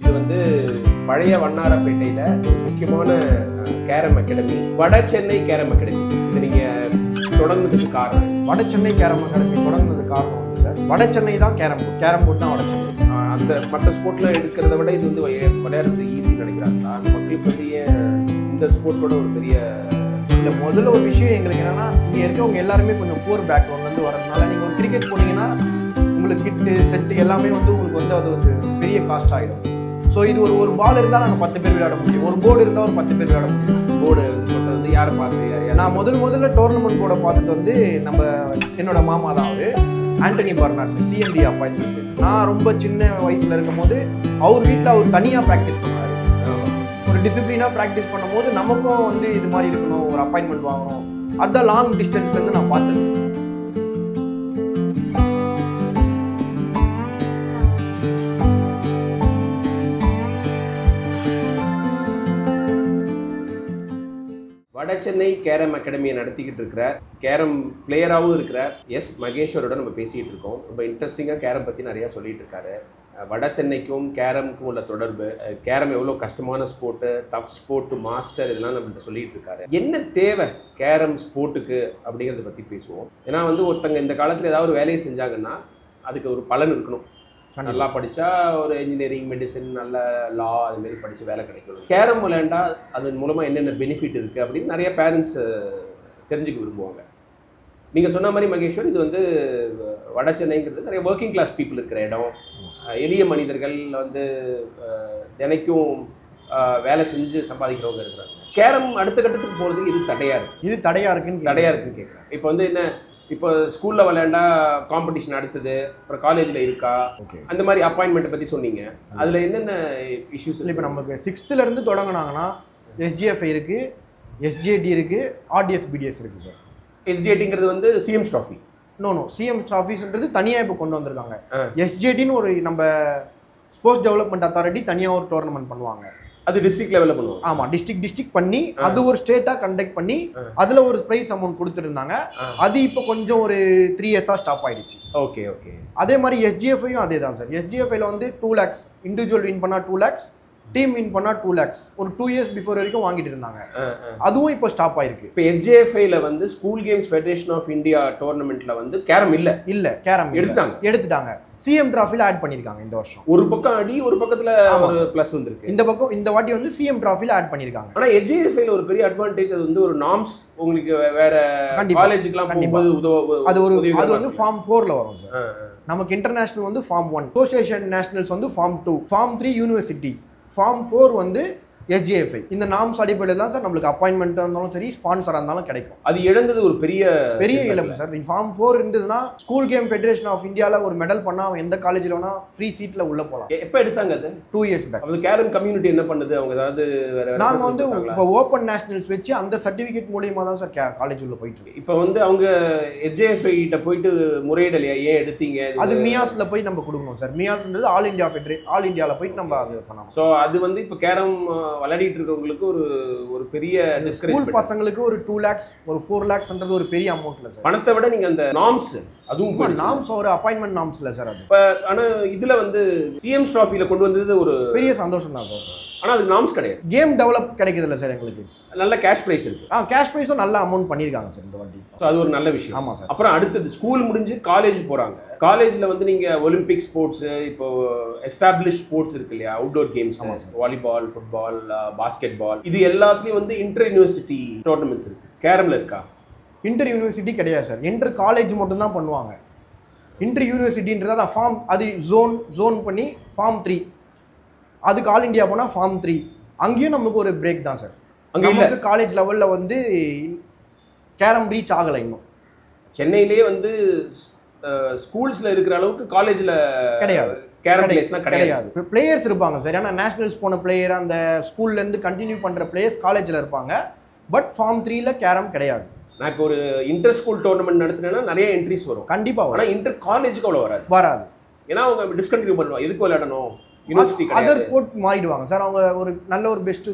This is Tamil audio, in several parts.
இது வந்து பழைய வண்ணாரப்பேட்டையில ஒரு முக்கியமான கேரம் அகாடமி, வட சென்னை கேரம் அகாடமி. இது நீங்க தொடங்குனதுக்கு காரணம்? வட சென்னை கேரம் அகாடமி தொடங்குனதுக்கு காரணம் வந்து சார், வட சென்னை தான் கேரம் போர்ட் தான் வட சென்னை. அந்த மற்ற ஸ்போர்ட்ல எடுக்கிறத விட இது வந்து விளையாடுறது ஈஸி நினைக்கிறாங்களா? மக்களுக்கு வந்து இந்த ஸ்போர்ட்ஸோட ஒரு பெரிய இல்லை, முதல்ல ஒரு விஷயம் எங்களுக்கு என்னன்னா, இங்கே இருக்கவங்க எல்லாருமே கொஞ்சம் புவர் பேக்ரவுண்ட்லேருந்து வரதுனால நீங்கள் ஒரு கிரிக்கெட் போனீங்கன்னா உங்களுக்கு கிட்டு செட்டு எல்லாமே வந்து உங்களுக்கு வந்து அது ஒரு பெரிய காஸ்ட் ஆகிடும். ஸோ இது ஒரு பால் இருந்தால் நாங்கள் 10 பேர் விளையாட முடியும், ஒரு போர்டு இருந்தால் ஒரு 10 பேர் விளையாட முடியும். போர்டு போட்டது வந்து யாரை பார்த்து? நான் முதல்ல டோர்னமெண்ட் போர்டை பார்த்தது வந்து என்னோட மாமா தான் அவர், ஆண்டனி பர்னாட், சிஎம்டி அப்பாயின்மெண்ட். நான் ரொம்ப சின்ன வயசில் இருக்கும் போது அவர் வீட்டில் அவர் தனியாக ப்ராக்டிஸ் பண்ணுவார். ஒரு டிசிப்ளினாக ப்ராக்டிஸ் பண்ணும்போது நமக்கும் வந்து இது மாதிரி இருக்கணும், ஒரு அப்பாயின்மெண்ட் வாங்கணும். அதுதான் லாங் டிஸ்டன்ஸ்லேருந்து நான் பார்த்தது. வட சென்னை கேரம் அகாடமியை நடத்திக்கிட்டு இருக்கிற கேரம் பிளேயராகவும் இருக்கிற எஸ் மகேஸ்வரோட நம்ம பேசிகிட்டு இருக்கோம். ரொம்ப இன்ட்ரெஸ்டிங்காக கேரம் பற்றி நிறையா சொல்லிட்டு இருக்காரு. வட சென்னைக்கும் கேரமுக்கும் உள்ள தொடர்பு, கேரம் எவ்வளோ கஷ்டமான ஸ்போர்ட்டு, டஃப் ஸ்போர்ட்டு, மாஸ்டர், இதெல்லாம் நம்மள்கிட்ட சொல்லிட்டு இருக்காரு. என்ன தேவை கேரம் ஸ்போர்ட்டுக்கு அப்படிங்கிறத பற்றி பேசுவோம். ஏன்னா வந்து ஒருத்தங்க இந்த காலத்தில் ஏதாவது ஒரு வேலையை செஞ்சாங்கன்னா அதுக்கு ஒரு பலன் இருக்கணும். நல்லா படித்தா ஒரு இன்ஜினியரிங், மெடிசன், நல்ல லா, அதுமாரி படித்து வேலை கிடைக்கணும். கேரம் விளையாண்டா அதன் மூலமாக என்னென்ன பெனிஃபிட் இருக்குது அப்படின்னு நிறைய பேரண்ட்ஸ் தெரிஞ்சுக்க விரும்புவாங்க. நீங்கள் சொன்ன மாதிரி மகேஸ்வர், இது வந்து வட சென்னைங்கிறது நிறைய ஒர்க்கிங் கிளாஸ் பீப்புள் இருக்கிற இடம். எளிய மனிதர்கள் வந்து தினைக்கும் வேலை செஞ்சு சம்பாதிக்கிறவங்க இருக்கிறாங்க. கேரம் அடுத்த கட்டத்துக்கு போகிறதுக்கு இது தடையாக இருக்குன்னு கேட்குறேன். இப்போ வந்து என்ன, இப்போ ஸ்கூலில் விளையாண்டா காம்படிஷன் அடுத்தது, அப்புறம் காலேஜில் இருக்கா, அந்த மாதிரி அப்பாயின்மெண்ட்டை பற்றி சொன்னீங்க. அதில் என்னென்ன இஷ்யூஸ்? இப்போ நமக்கு 6th இருந்து தொடங்கினாங்கன்னா எஸ்ஜிஎஃப்ஐ இருக்குது, எஸ்ஜேடி இருக்குது, ஆர்டிஎஸ் பிடிஎஸ் இருக்குது சார். எஸ்ஜேடிங்கிறது வந்து சிஎம் ட்ராஃபி. நோ சிஎம் ட்ராஃபிஸ்ன்றது தனியாக இப்போ கொண்டு வந்திருக்காங்க. எஸ்ஜேடின்னு ஒரு நம்ம ஸ்போர்ட்ஸ் டெவலப்மெண்ட் அத்தாரிட்டி தனியாக ஒரு டோர்னமெண்ட் பண்ணுவாங்க. அது டிஸ்ட்ரிக்ட் லெவலில் பண்ணுவாங்க. ஆமாம், டிஸ்ட்ரிக்ட் பண்ணி அது ஒரு ஸ்டேட்டாக கண்டக்ட் பண்ணி அதில் ஒரு ப்ரைஸ் அமௌண்ட் கொடுத்துருந்தாங்க. அது இப்போ கொஞ்சம் ஒரு 3 இயர்ஸாக ஸ்டாப் ஆகிடுச்சு. ஓகே. அதே மாதிரி எஸ்ஜிஎஃப்ஐயும் அதே தான் சார். எஸ்ஜிஎஃப்ஐல வந்து 2 lakhs, இண்டிவிஜுவல் வின் பண்ணால் 2 lakhs, டீம் வின் பண்ணால் 2 lakhs ஒரு 2 years பிஃபோர் வரைக்கும் வாங்கிட்டு இருந்தாங்க. அதுவும் இப்போ ஸ்டாப் ஆயிருக்கு. இப்போ எஸ்ஜிஎஃப்ஐல வந்து school games federation of India டோர்னமெண்ட்ல வந்து கேரம் இல்ல கேரம் எடுத்துட்டாங்க. சிஎம் டிராஃபில ஆட் பண்ணிருக்காங்க இந்த வருஷம். ஒரு பக்கம் அடி, ஒரு பக்கத்துல ஒரு பிளஸ் வந்திருக்கு. இந்த வாட்டி வந்து சிஎம் டிராஃபில ஆட் பண்ணிருக்காங்க. ஆனா எஸ்ஜிஎஃப்ஐல ஒரு பெரிய அட்வான்டேஜ், அது வந்து ஒரு நார்ம்ஸ் உங்களுக்கு வேற காலேஜுக்குலாம் போகும்போது அது வந்து ஃபார்ம் 4ல வரும் சார். நமக்கு இன்டர்நேஷனல் வந்து ஃபார்ம் 1, அசோசியேஷன் நேஷனல்ஸ் வந்து ஃபார்ம் 2, ஃபார்ம் 3 யூனிவர்சிட்டி, ஃபார்ம் 4 வந்து எஸ்ஜிஎஃப்ஐ. இந்த நாம்ஸ் அடிப்படையில் தான் சார் நம்மளுக்கு அப்பாயின்மெண்ட்டாக இருந்தாலும் சரி, ஸ்பான்சராக இருந்தாலும் கிடைக்கும். அது இழந்தது ஒரு பெரிய இழப்பு சார். ஃபார்ம் 4 இருந்ததுன்னா ஸ்கூல் கேம் ஃபெடரேஷன் ஆஃப் இந்தியாவில் ஒரு மெடல் பண்ணால் அவன் எந்த காலேஜில் வேணா ஃப்ரீ சீட்டில் உள்ள போகலாம். எப்போ எடுத்தாங்க அது? 2 years பேக். அது கேரம் கம்யூனிட்டி என்ன பண்ணுது? அவங்க ஏதாவது நாங்கள் வந்து இப்போ ஓப்பன் நேஷனல்ஸ் வச்சு அந்த சர்டிஃபிகேட் மூலியமா தான் சார் காலேஜ் உள்ள போயிட்டு இருக்கு. இப்போ வந்து அவங்க எஸ்ஜிஎஃப்ஐ கிட்ட போயிட்டு முறையிடலையா, ஏன் எடுத்தீங்க? அது மியாஸ்ல போய் நம்ம கொடுக்கணும் சார். மியாஸ்ன்றது ஆல் இந்தியாவில் போயிட்டு நம்ம அது பண்ணலாம். ஸோ அது வந்து இப்போ கேரம் விளையாடிட்டு இருக்கவங்களுக்கு ஒரு பெரிய ஸ்கூல் பசங்களுக்கு ஒரு 2 lakhs, ஒரு 4 lakhsன்றது ஒரு பெரிய அமௌண்ட் இல்ல சார். பணத்தை விட நீங்க அந்த நாம்ஸ், அதுவும் நாம்ஸ் ஒரு அப்பாயின்மெண்ட் நாம்ஸ் இல்ல சார் அது. இப்போ ஆனா இதுல வந்து சிஎம் ட்ராஃபில கொண்டு வந்தது ஒரு பெரிய சந்தோஷம் தான் சார். ஆனா அது நாம்ஸ் கிடையாது. கேம் டெவலப் கிடைக்குது இல்ல சார் எங்களுக்கு. நல்ல கேஷ் பிரைஸ் இருக்கு. கேஷ் பிரைஸும் நல்ல அமௌண்ட் பண்ணிருக்காங்க சார் இந்த வாட்டி. ஸோ அது ஒரு நல்ல விஷயம். ஆமா சார். அப்புறம் அடுத்தது ஸ்கூல் முடிஞ்சு காலேஜ் போறாங்க. காலேஜ்ல வந்து நீங்க ஒலிம்பிக் ஸ்போர்ட்ஸ், இப்போ எஸ்டாப்ளிஷ் ஸ்போர்ட்ஸ் இருக்கு இல்லையா, outdoor games, volleyball, football, basketball, இது எல்லாத்துலயும் வந்து இன்டர் யூனிவர்சிட்டி டோர்னமெண்ட்ஸ் இருக்கு. கேரம்ல இருக்கா? இன்டர் யூனிவர்சிட்டி கிடையாது சார். இன்டர் காலேஜ் மட்டும் தான் பண்ணுவாங்க. இன்டர் யூனிவர்சிட்டின்றது அது ஃபார்ம், அது ஜோன் பண்ணி ஃபார்ம் 3, அதுக்கு ஆல் இந்தியா போனால் ஃபார்ம் 3. அங்கேயும் நமக்கு ஒரு பிரேக் தான் சார். அங்கே நமக்கு காலேஜ் லெவலில் வந்து கேரம் ரீச் ஆகலை இன்னும். சென்னையிலேயே வந்து ஸ்கூல்ஸில் இருக்கிற அளவுக்கு காலேஜில் கிடையாது. கேரம் பிளேஸ்லாம் கிடையாது. பிளேயர்ஸ் இருப்பாங்க சார். ஏன்னா நேஷனல்ஸ் போன பிளேயர், அந்த ஸ்கூல்லேருந்து கண்டினியூ பண்ணுற பிளேயர்ஸ் காலேஜில் இருப்பாங்க. பட் ஃபார்ம் 3ல கேரம் கிடையாது. நான் இப்போ ஒரு இன்டர் ஸ்கூல் டோர்னமெண்ட் நடத்தினேன்னா நிறைய என்ட்ரிஸ் வரும். கண்டிப்பாக. ஆனால் இன்டர் காலேஜுக்கு அவ்வளோ வராது. ஏன்னா அவங்க டிஸ்கண்டினியூ பண்ணுவாங்க. எதுக்கு விளையாடணும், யூனிவர்சிட்டி அதர் ஸ்போர்ட் மாறிடுவாங்க சார். அவங்க ஒரு நல்ல ஒரு பெஸ்ட்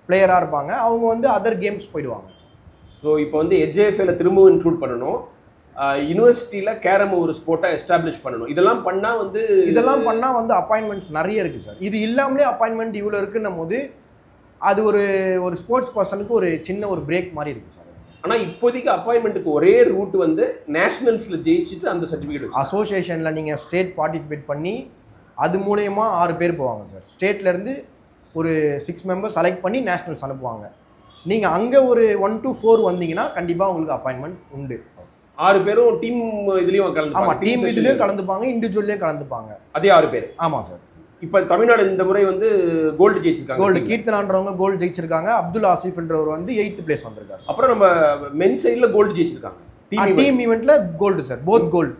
பிளேயராக இருப்பாங்க, அவங்க வந்து அதர் கேம்ஸ் போயிடுவாங்க. ஸோ இப்போ வந்து எஸ்ஜிஎஃப்ஐல திரும்பவும் இன்க்ளூட் பண்ணணும். யூனிவர்சிட்டியில் கேரம் ஒரு ஸ்போர்ட்டாக எஸ்டாப்ளிஷ் பண்ணணும். இதெல்லாம் பண்ணால் வந்து அப்பாயின்மெண்ட்ஸ் நிறைய இருக்குது சார். இது இல்லாமலே அப்பாயின்மெண்ட் இவ்வளோ இருக்குன்னும் போது அது ஒரு ஸ்போர்ட்ஸ் பர்சனுக்கு ஒரு சின்ன ஒரு பிரேக் மாதிரி இருக்குது சார். ஆனால் இப்போதைக்கு அப்பாயின்மெண்ட்டுக்கு ஒரே ரூட் வந்து நேஷனல்ஸில் ஜெயிச்சுட்டு அந்த சர்டிஃபிகேட் அசோசியேஷனில் நீங்கள் ஸ்டேட் பார்ட்டிசிபேட் பண்ணி அது மூலயமா 6 பேர் போவாங்க சார். ஸ்டேட்லேருந்து ஒரு 6 மெம்பர்ஸ் செலக்ட் பண்ணி நேஷனல்ஸ் அனுப்புவாங்க. நீங்கள் அங்கே ஒரு 1 to 4 வந்தீங்கன்னா கண்டிப்பாக உங்களுக்கு அப்பாயின்மெண்ட் உண்டு. 6 பேரும் டீம் இதுலேயும் ஆமாம், டீம் இதுலேயும் கலந்துப்பாங்க, இண்டிவிஜுவல்லையும் கலந்துப்பாங்க. அதே 6 பேர். ஆமாம் சார். இப்போ தமிழ்நாடு இந்த முறை வந்து கோல்டு ஜெயிச்சிருக்காங்க. கோல்டு கீர்த்தனான்றவங்க கோல்டு ஜெயிச்சிருக்காங்க. அப்துல் ஆசிஃப்ன்றவர் வந்து 8th பிளேஸ் வந்திருக்காரு. அப்புறம் நம்ம மென் சைடில் கோல்டு ஜெயிச்சிருக்காங்க. டீம் ஈவெண்ட்ல gold sir, both gold,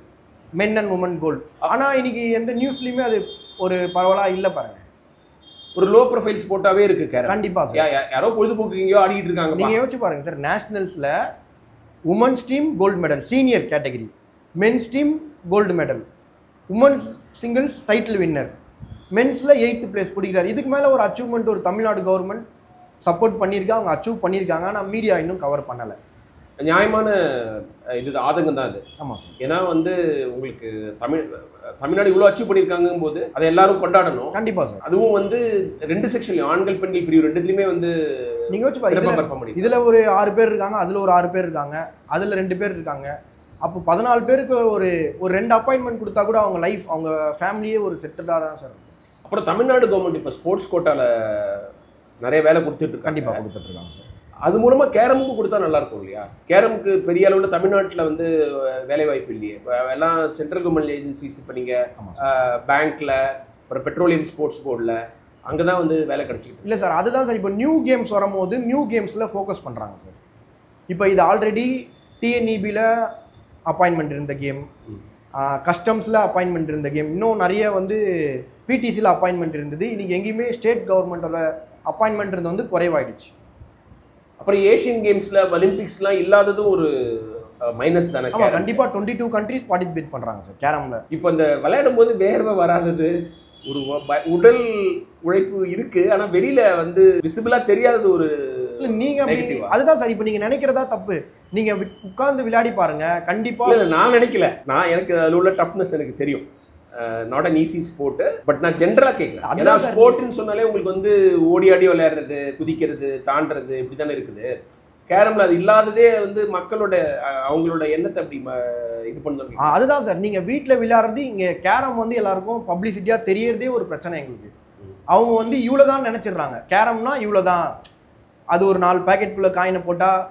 men and women gold. ஆனால் இன்னைக்கு எந்த நியூஸ்லையுமே அது ஒரு பரவலாக இல்லை பாருங்க. ஒரு லோ ப்ரொஃபைல் ஸ்போர்ட்டாகவே இருக்கு. கண்டிப்பாக சார். யாரோ பொழுதுபோக்கு எங்கேயோ ஆடிட்டு இருக்காங்க. நீங்கள் யோசிச்சு பாருங்க சார், நேஷனல்ஸில் women's team gold medal senior category, men's team gold medal, women's singles title winner, மென்ஸில் 8th பிளேஸ் பிடிக்கிறார். இதுக்கு மேலே ஒரு அச்சீவ்மெண்ட் ஒரு தமிழ்நாடு கவர்மெண்ட் சப்போர்ட் பண்ணியிருக்கா, அவங்க அச்சீவ் பண்ணியிருக்காங்க. ஆனால் மீடியா இன்னும் கவர் பண்ணலை. நியாயமான இது ஆதங்கம் தான் அது. ஆமாம் சார். ஏன்னா வந்து உங்களுக்கு தமிழ்நாடு இவ்வளோ அச்சீவ் பண்ணியிருக்காங்கும் போது அதை எல்லாரும் கொண்டாடணும். கண்டிப்பாக சார். அதுவும் வந்து 2 செக்ஷன்லையும் ஆண்கள் பெண்கள் பிரிவு 2த்துலையுமே வந்து நீங்கள் யோசிச்சு பாருங்க, இதில் ஒரு 6 பேர் இருக்காங்க, அதில் ஒரு 6 பேர் இருக்காங்க, அதில் 2 பேர் இருக்காங்க. அப்போ 14 பேருக்கு ஒரு 2 அப்பாயின்மெண்ட் கொடுத்தா கூட அவங்க லைஃப், அவங்க ஃபேமிலியே ஒரு செட்டில்டாக தான் சார். அப்புறம் தமிழ்நாடு கவர்மெண்ட் இப்போ ஸ்போர்ட்ஸ் கோட்டாவில் நிறைய வேலை கொடுத்துட்டு கண்டிப்பாக கொடுத்துட்ருக்காங்க சார். அது மூலமாக கேரமுக்கு கொடுத்தா நல்லாயிருக்கும் இல்லையா? கேரமுக்கு பெரிய அளவில் தமிழ்நாட்டில் வந்து வேலை வாய்ப்பு இல்லையே. இப்போ எல்லாம் சென்ட்ரல் கவர்மெண்ட் ஏஜென்சிஸ், இப்போ நீங்கள் பேங்க்கில், அப்புறம் பெட்ரோலியம் ஸ்போர்ட்ஸ் போர்டில், அங்கே தான் வந்து வேலை கிடச்சிக்கிட்டு இல்லை சார். அதுதான் சார். இப்போ நியூ கேம்ஸ் வரும்போது நியூ கேம்ஸில் ஃபோக்கஸ் பண்ணுறாங்க சார். இப்போ இது ஆல்ரெடி டிஎன்இபியில் அப்பாயின்மெண்ட் இருந்த கேம், கஸ்டம்ஸில் அப்பாயின்மெண்ட் இருந்த கேம், இன்னும் நிறைய வந்து பிடிசியில் அப்பாயின்மெண்ட் இருந்தது. இன்றைக்கி எங்கேயுமே ஸ்டேட் கவர்மெண்ட்டோட அப்பாயின்மெண்ட் இருந்தது வந்து குறைவாயிடுச்சு. அப்புறம் ஏஷியன் கேம்ஸில் ஒலிம்பிக்ஸ்லாம் இல்லாததும் ஒரு மைனஸ் தானே. கண்டிப்பாக 22 கண்ட்ரிஸ் பார்ட்டிசிபேட் பண்ணுறாங்க சார் கேரமில். இப்போ இந்த விளையாடும் போது வேர்வை வராதது, ஒரு உடல் உழைப்பு இருக்குது, ஆனால் வெளியில் வந்து விசிபிளாக தெரியாதது ஒரு நீங்கள் அதுதான் சார். இப்போ நீங்கள் நினைக்கிறதா தப்பு. நீங்கள் உட்கார்ந்து விளையாடி பாருங்க. கண்டிப்பாக நான் நினைக்கல. எனக்கு அதில் உள்ள டஃப்னஸ் எனக்கு தெரியும். Not an easy sport. But நான் ஜென்ரலாக கேட்குறேன். அதாவது ஸ்போர்ட்னு சொன்னாலே உங்களுக்கு வந்து ஓடி ஆடி விளையாடுறது, குதிக்கிறது, தாண்டுறது இப்படி தானே இருக்குது. கேரமில் அது இல்லாததே வந்து மக்களோட அவங்களோட எண்ணத்தை அப்படி இது பண்ணுறாங்க. அதுதான் சார். நீங்கள் வீட்டில் விளையாடுறது, இங்கே கேரம் வந்து எல்லாருக்கும் பப்ளிசிட்டியாக தெரியறதே ஒரு பிரச்சனை எங்களுக்கு. அவங்க வந்து இவ்வளோ தான் நினச்சிடுறாங்க. கேரம்னா இவ்வளோ தான், அது ஒரு 4 பேக்கெட்டுக்குள்ளே காயினை போட்டால்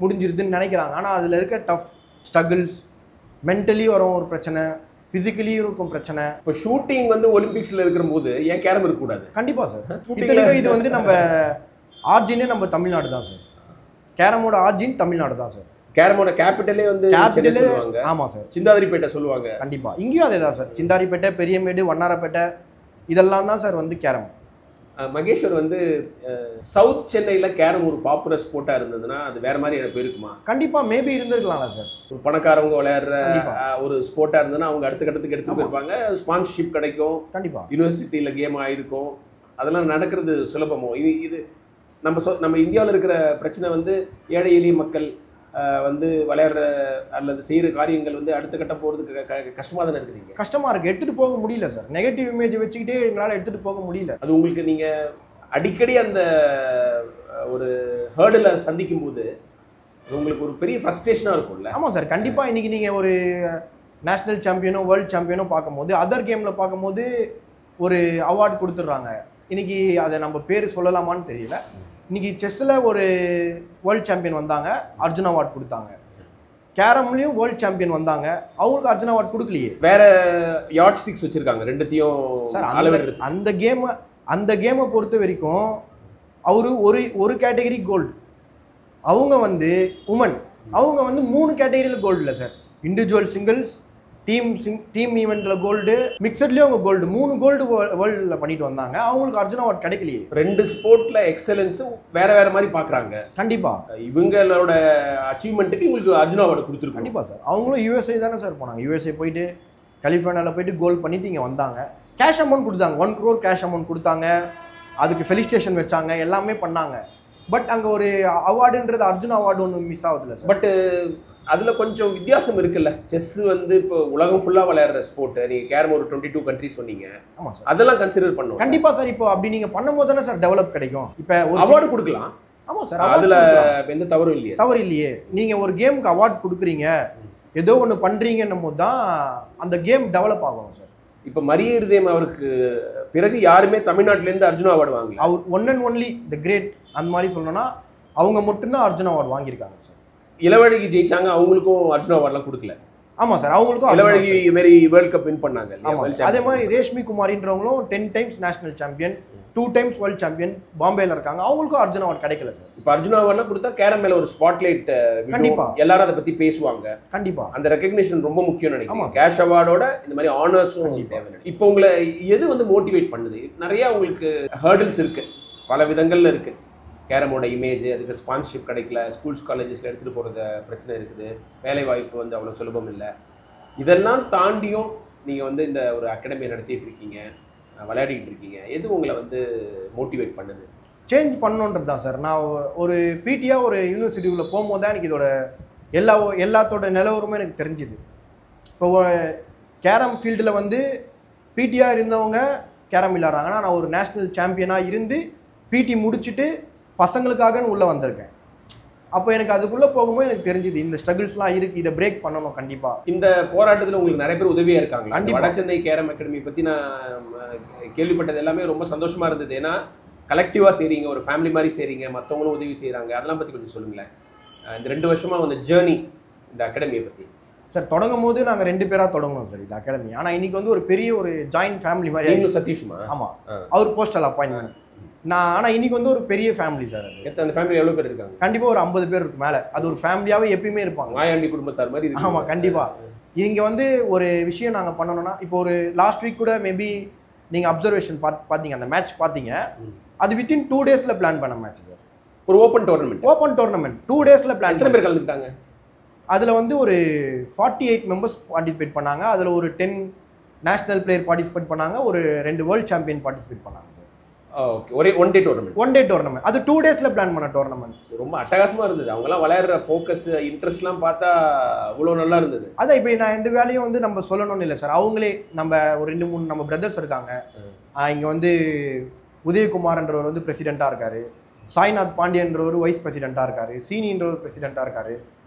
முடிஞ்சிருதுன்னு நினைக்கிறாங்க. ஆனால் அதில் இருக்க டஃப் ஸ்ட்ரகிள்ஸ், மென்டலி வரும் ஒரு பிரச்சனை, ஃபிசிக்கலியும் இருக்கும் பிரச்சனை. இப்போ ஷூட்டிங் வந்து ஒலிம்பிக்ஸில் இருக்கிற போது ஏன் கேரம் இருக்கக்கூடாது? கண்டிப்பாக சார். இது வந்து நம்ம ஆர்ஜினே நம்ம தமிழ்நாடு தான் சார். கேரமோட ஆர்ஜின் தமிழ்நாடு தான் சார். கேரமோட கேபிட்டலே வந்து சொல்லுவாங்க. ஆமாம் சார், சிந்தாதிரிப்பேட்டை சொல்லுவாங்க. கண்டிப்பாக இங்கேயும் அதே தான் சார். சிந்தாரிப்பேட்டை, பெரியமேடு, வண்ணாரப்பேட்டை இதெல்லாம் தான் சார் வந்து கேரம். மகேஸ்வர் வந்து சவுத் சென்னையில் கேரம் ஒரு பாப்புலர் ஸ்போர்ட்டாக இருந்ததுன்னா அது வேறு மாதிரி எனக்கு இருக்குமா? கண்டிப்பாக மேபி இருந்திருக்கலாம்ல சார். ஒரு பணக்காரவங்க விளையாடுற ஒரு ஸ்போர்ட்டாக இருந்ததுன்னா அவங்க அடுத்த கட்டத்துக்கு எடுத்துகிட்டு போயிருப்பாங்க. ஸ்பான்சர்ஷிப் கிடைக்கும். கண்டிப்பாக யூனிவர்சிட்டியில் கேம் ஆகிருக்கும். அதெல்லாம் நடக்கிறது சுலபமோ? இது நம்ம இந்தியாவில் இருக்கிற பிரச்சனை வந்து ஏழை எளிய மக்கள் வந்து விளையாடுற அல்லது செய்கிற காரியங்கள் வந்து அடுத்த கட்டம் போகிறதுக்கு கஷ்டமாக தானே இருக்குறீங்க. கஷ்டமாக இருக்குது. எடுத்துகிட்டு போக முடியல சார். நெகட்டிவ் இமேஜ் வச்சுக்கிட்டே எங்களால் எடுத்துகிட்டு போக முடியல. அது உங்களுக்கு நீங்கள் அடிக்கடி அந்த ஒரு ஹேர்டில் சந்திக்கும் போது உங்களுக்கு ஒரு பெரிய ஃப்ரஸ்ட்ரேஷனாக இருக்கும்ல? ஆமாம் சார், கண்டிப்பாக. இன்றைக்கி நீங்கள் ஒரு நேஷ்னல் சாம்பியனோ வேர்ல்டு சாம்பியனோ பார்க்கும்போது, அதர் கேமில் பார்க்கும்போது ஒரு அவார்டு கொடுத்துட்றாங்க. இன்றைக்கி அதை நம்ம பேர் சொல்லலாமான்னு தெரியல. இன்றைக்கி செஸ்ஸில் ஒரு வேர்ல்டு சாம்பியன் வந்தாங்க, அர்ஜுன் அவார்டு கொடுத்தாங்க. கேரம்லேயும் வேர்ல்டு சாம்பியன் வந்தாங்க, அவங்களுக்கு அர்ஜுன் அவார்டு கொடுக்கலையே. வேற யார்ட் ஸ்டிக்ஸ் வச்சுருக்காங்க ரெண்டுத்தையும் சார். அந்த கேமை பொறுத்த வரைக்கும் அவரு ஒரு கேட்டகரி கோல்டு, அவங்க வந்து உமன், அவங்க வந்து 3 கேட்டகரியில் கோல்டு இல்லை சார். இண்டிவிஜுவல் சிங்கிள்ஸ், டீம் ஈவெண்ட்டில் கோல்டு, மிக்சட்லேயும் அவங்க கோல்டு, 3 கோல்டு வேர்ல்டில் பண்ணிட்டு வந்தாங்க. அவங்களுக்கு அர்ஜுன் அவார்டு கிடைக்கலையே. 2 ஸ்போர்ட்டில் எக்ஸலன்ஸும் வேறு மாதிரி பார்க்குறாங்க. கண்டிப்பாக இவங்களோட அச்சீவ்மெண்ட்டுக்கு இவங்களுக்கு அர்ஜுன் அவார்டு கொடுத்துருக்கு. கண்டிப்பாக சார். அவங்களும் யூஎஸ்ஏ தானே சார் போனாங்க. யூஎஸ்ஏ போயிட்டு கலிஃபோர்னியாவில் போயிட்டு கோல் பண்ணிட்டு இங்கே வந்தாங்க. கேஷ் அமௌண்ட் கொடுத்தாங்க, 1 crore கேஷ் அமௌண்ட் கொடுத்தாங்க. அதுக்கு ஃபெலிசிட்டேஷன் வச்சாங்க, எல்லாமே பண்ணாங்க. பட் அங்கே ஒரு அவார்டுன்றது அர்ஜுன் அவார்டு ஒன்று மிஸ் ஆகுதுல்ல சார். பட் அதுல கொஞ்சம் வித்தியாசம் இருக்குல்ல. செஸ் வந்து இப்போ உலகம் ஃபுல்லா விளையாடுற ஸ்போர்ட். நீங்க கேரம் ஒரு 22 கண்ட்ரிஸ் சொன்னீங்க. ஆமா சார். அதெல்லாம் கன்சிடர் பண்ணுவோம். கண்டிப்பா சார். இப்போ அப்படி நீங்க பண்ணும்போது தானே சார் டெவலப் கிடைக்கும். இப்போ ஒரு அவார்டு கொடுக்கலாம். ஆமா சார். அதுல எந்த தவறும் இல்லையே. தவறு இல்லையே. நீங்க ஒரு கேமுக்கு அவார்ட் கொடுக்குறீங்க, ஏதோ ஒன்று பண்றீங்கன்னும் போது தான் அந்த கேம் டெவலப் ஆகும் சார். இப்போ மரியர்தேம் அவருக்கு பிறகு யாருமே தமிழ்நாட்டிலேருந்து அர்ஜுனா அவார்டு வாங்கல. அவர் one and only the great அந்த மாதிரி சொல்லணும்னா அவங்க மட்டும்தான் அர்ஜுனா அவார்டு வாங்கியிருக்காங்க சார். இளவழகி ஜெயிச்சாங்க, அவங்களுக்கும் அர்ஜுனா அவார்ட்லாம் கொடுக்கல. ஆமா சார். அவங்களுக்கும் இளவழகி மாரி வேர்ல்ட் கப் வின் பண்ணாங்க. அதே மாதிரி ரேஷ்மி குமாரின்றவங்களும் 10 times national champion, 2 times world champion பாம்பேல இருக்காங்க. அவங்களுக்கும் அர்ஜுனா அவார்டு கிடைக்கல சார். இப்போ அர்ஜுனா அவார்ட்லாம் கொடுத்தா கேரம் மேல ஒரு ஸ்பாட்லைட், கண்டிப்பா எல்லாரும் அதை பத்தி பேசுவாங்க. கண்டிப்பா அந்த ரெகக்னிஷன் ரொம்ப முக்கியம் நினைக்கிறேன். கேஷ் அவார்டோட இந்த மாதிரி ஆனர்ஸும் தேவை. இப்போ உங்களை எது வந்து மோட்டிவேட் பண்ணுது? நிறைய உங்களுக்கு ஹர்டில்ஸ் இருக்கு, பல விதங்கள்ல இருக்கு. கேரமோட இமேஜ், அதுக்கு ஸ்பான்சர்ஷிப் கிடைக்கல, ஸ்கூல்ஸ் காலேஜஸ்ல எடுத்துட்டு போறது பிரச்சனை இருக்குது, வேலை வாய்ப்பு வந்து அவ்வளோ சுலபம் இல்லை. இதெல்லாம் தாண்டியும் நீங்க வந்து இந்த ஒரு அகாடமியை நடத்திட்டு இருக்கீங்க, விளையாடிட்டு இருக்கீங்க. எது உங்களை வந்து மோட்டிவேட் பண்ணுது? சேஞ்ச் பண்ணணுன்றது தான் சார். நான் ஒரு பிடியாக ஒரு யூனிவர்சிட்டிக்குள்ளே போகும்போது தான் எனக்கு இதோட எல்லாத்தோட நிலவரமும் எனக்கு தெரிஞ்சுது. இப்போ கேரம் ஃபீல்டில் வந்து பிடியாக இருந்தவங்க கேரம் விளையாடுறாங்கன்னா, நான் ஒரு நேஷ்னல் சாம்பியனாக இருந்து பிடி முடிச்சுட்டு பசங்களுக்காகன்னு உள்ளே வந்திருக்கேன். அப்போ எனக்கு அதுக்குள்ளே போகும்போது எனக்கு தெரிஞ்சுது இந்த ஸ்ட்ரகிள்ஸ்லாம் இருக்குது, இதை பிரேக் பண்ணணும் கண்டிப்பாக. இந்த போராட்டத்தில் உங்களுக்கு நிறைய பேர் உதவியாக இருக்காங்க. வடசென்னை கேரம் அகாடமி பற்றி நான் கேள்விப்பட்டது எல்லாமே ரொம்ப சந்தோஷமாக இருந்தது. ஏன்னா கலெக்டிவாக செய்கிறீங்க, ஒரு ஃபேமிலி மாதிரி செய்கிறீங்க, மற்றவங்களும் உதவி செய்கிறாங்க. அதெல்லாம் பற்றி கொஞ்சம் சொல்லுங்களேன். இந்த 2 வருஷமாக வந்து ஜேர்னி இந்த அகாடமியை பற்றி. சார் தொடங்கும் போது நாங்கள் 2 பேராக தொடங்கணும் சார் இந்த அகாடமி. ஆனால் இன்னைக்கு வந்து ஒரு பெரிய ஒரு ஜாயின்ட் ஃபேமிலி மாதிரி. நீங்களும் சதீஷுமா? ஆமாம், அவர் போஸ்டல் அப்பாயின்மெண்ட். நான் ஆனால் இன்னைக்கு வந்து ஒரு பெரிய ஃபேமிலி சார். அது அந்த ஃபேமிலி எவ்வளோ பேர் இருக்காங்க? கண்டிப்பாக ஒரு 50 பேர் இருக்கு மேலே. அது ஒரு ஃபேமிலியாகவே எப்பயுமே இருப்பாங்க, மாயாண்டி குடும்பத்தார் மாதிரி. ஆமாம் கண்டிப்பாக. இங்கே வந்து ஒரு விஷயம் நாங்கள் பண்ணணும்னா, இப்போ ஒரு லாஸ்ட் வீக் கூட மேபி நீங்கள் அப்சர்வேஷன் பார்த்தீங்க, அந்த மேட்ச் பார்த்தீங்க. அது வித்தின் 2 டேஸில் பிளான் பண்ண மேட்ச் சார். ஒரு ஓப்பன் டோர்னமெண்ட் 2 டேஸில் பிளான். எத்தனை பேர் கலந்துட்டாங்க? அதில் வந்து ஒரு 48 மெம்பர்ஸ் பார்ட்டிசிபேட் பண்ணாங்க. அதில் ஒரு 10 நேஷனல் பிளேயர் பார்ட்டிசிபேட் பண்ணாங்க, ஒரு 2 வேர்ல்ட் சாம்பியன் பார்ட்டிசிபேட் பண்ணாங்க சார். ஓகே, ஒரே ஒன் டே டோர்னமெண்ட். அது 2 டேஸில் பிளான் பண்ண டோர்னமெண்ட். ரொம்ப அட்டகாசமாக இருந்தது. அவங்களாம் விளையாடுற ஃபோக்கஸ், இன்ட்ரெஸ்ட்லாம் பார்த்தா அவ்வளோ நல்லா இருந்தது. அதான் இப்போ நான் இந்த வேலையும் வந்து நம்ம சொல்லணும்னு இல்லை சார். அவங்களே நம்ம ஒரு 2-3 நம்ம பிரதர்ஸ் இருக்காங்க. இங்கே வந்து உதயகுமார்ன்றவர் வந்து பிரசிடெண்ட்டாக இருக்காரு, சாய்நாத் பாண்டியன்றவர் வைஸ் பிரசிடெண்ட்டாக இருக்காரு, சீனின்றவர் பிரசிடெண்ட்டாக இருக்காரு,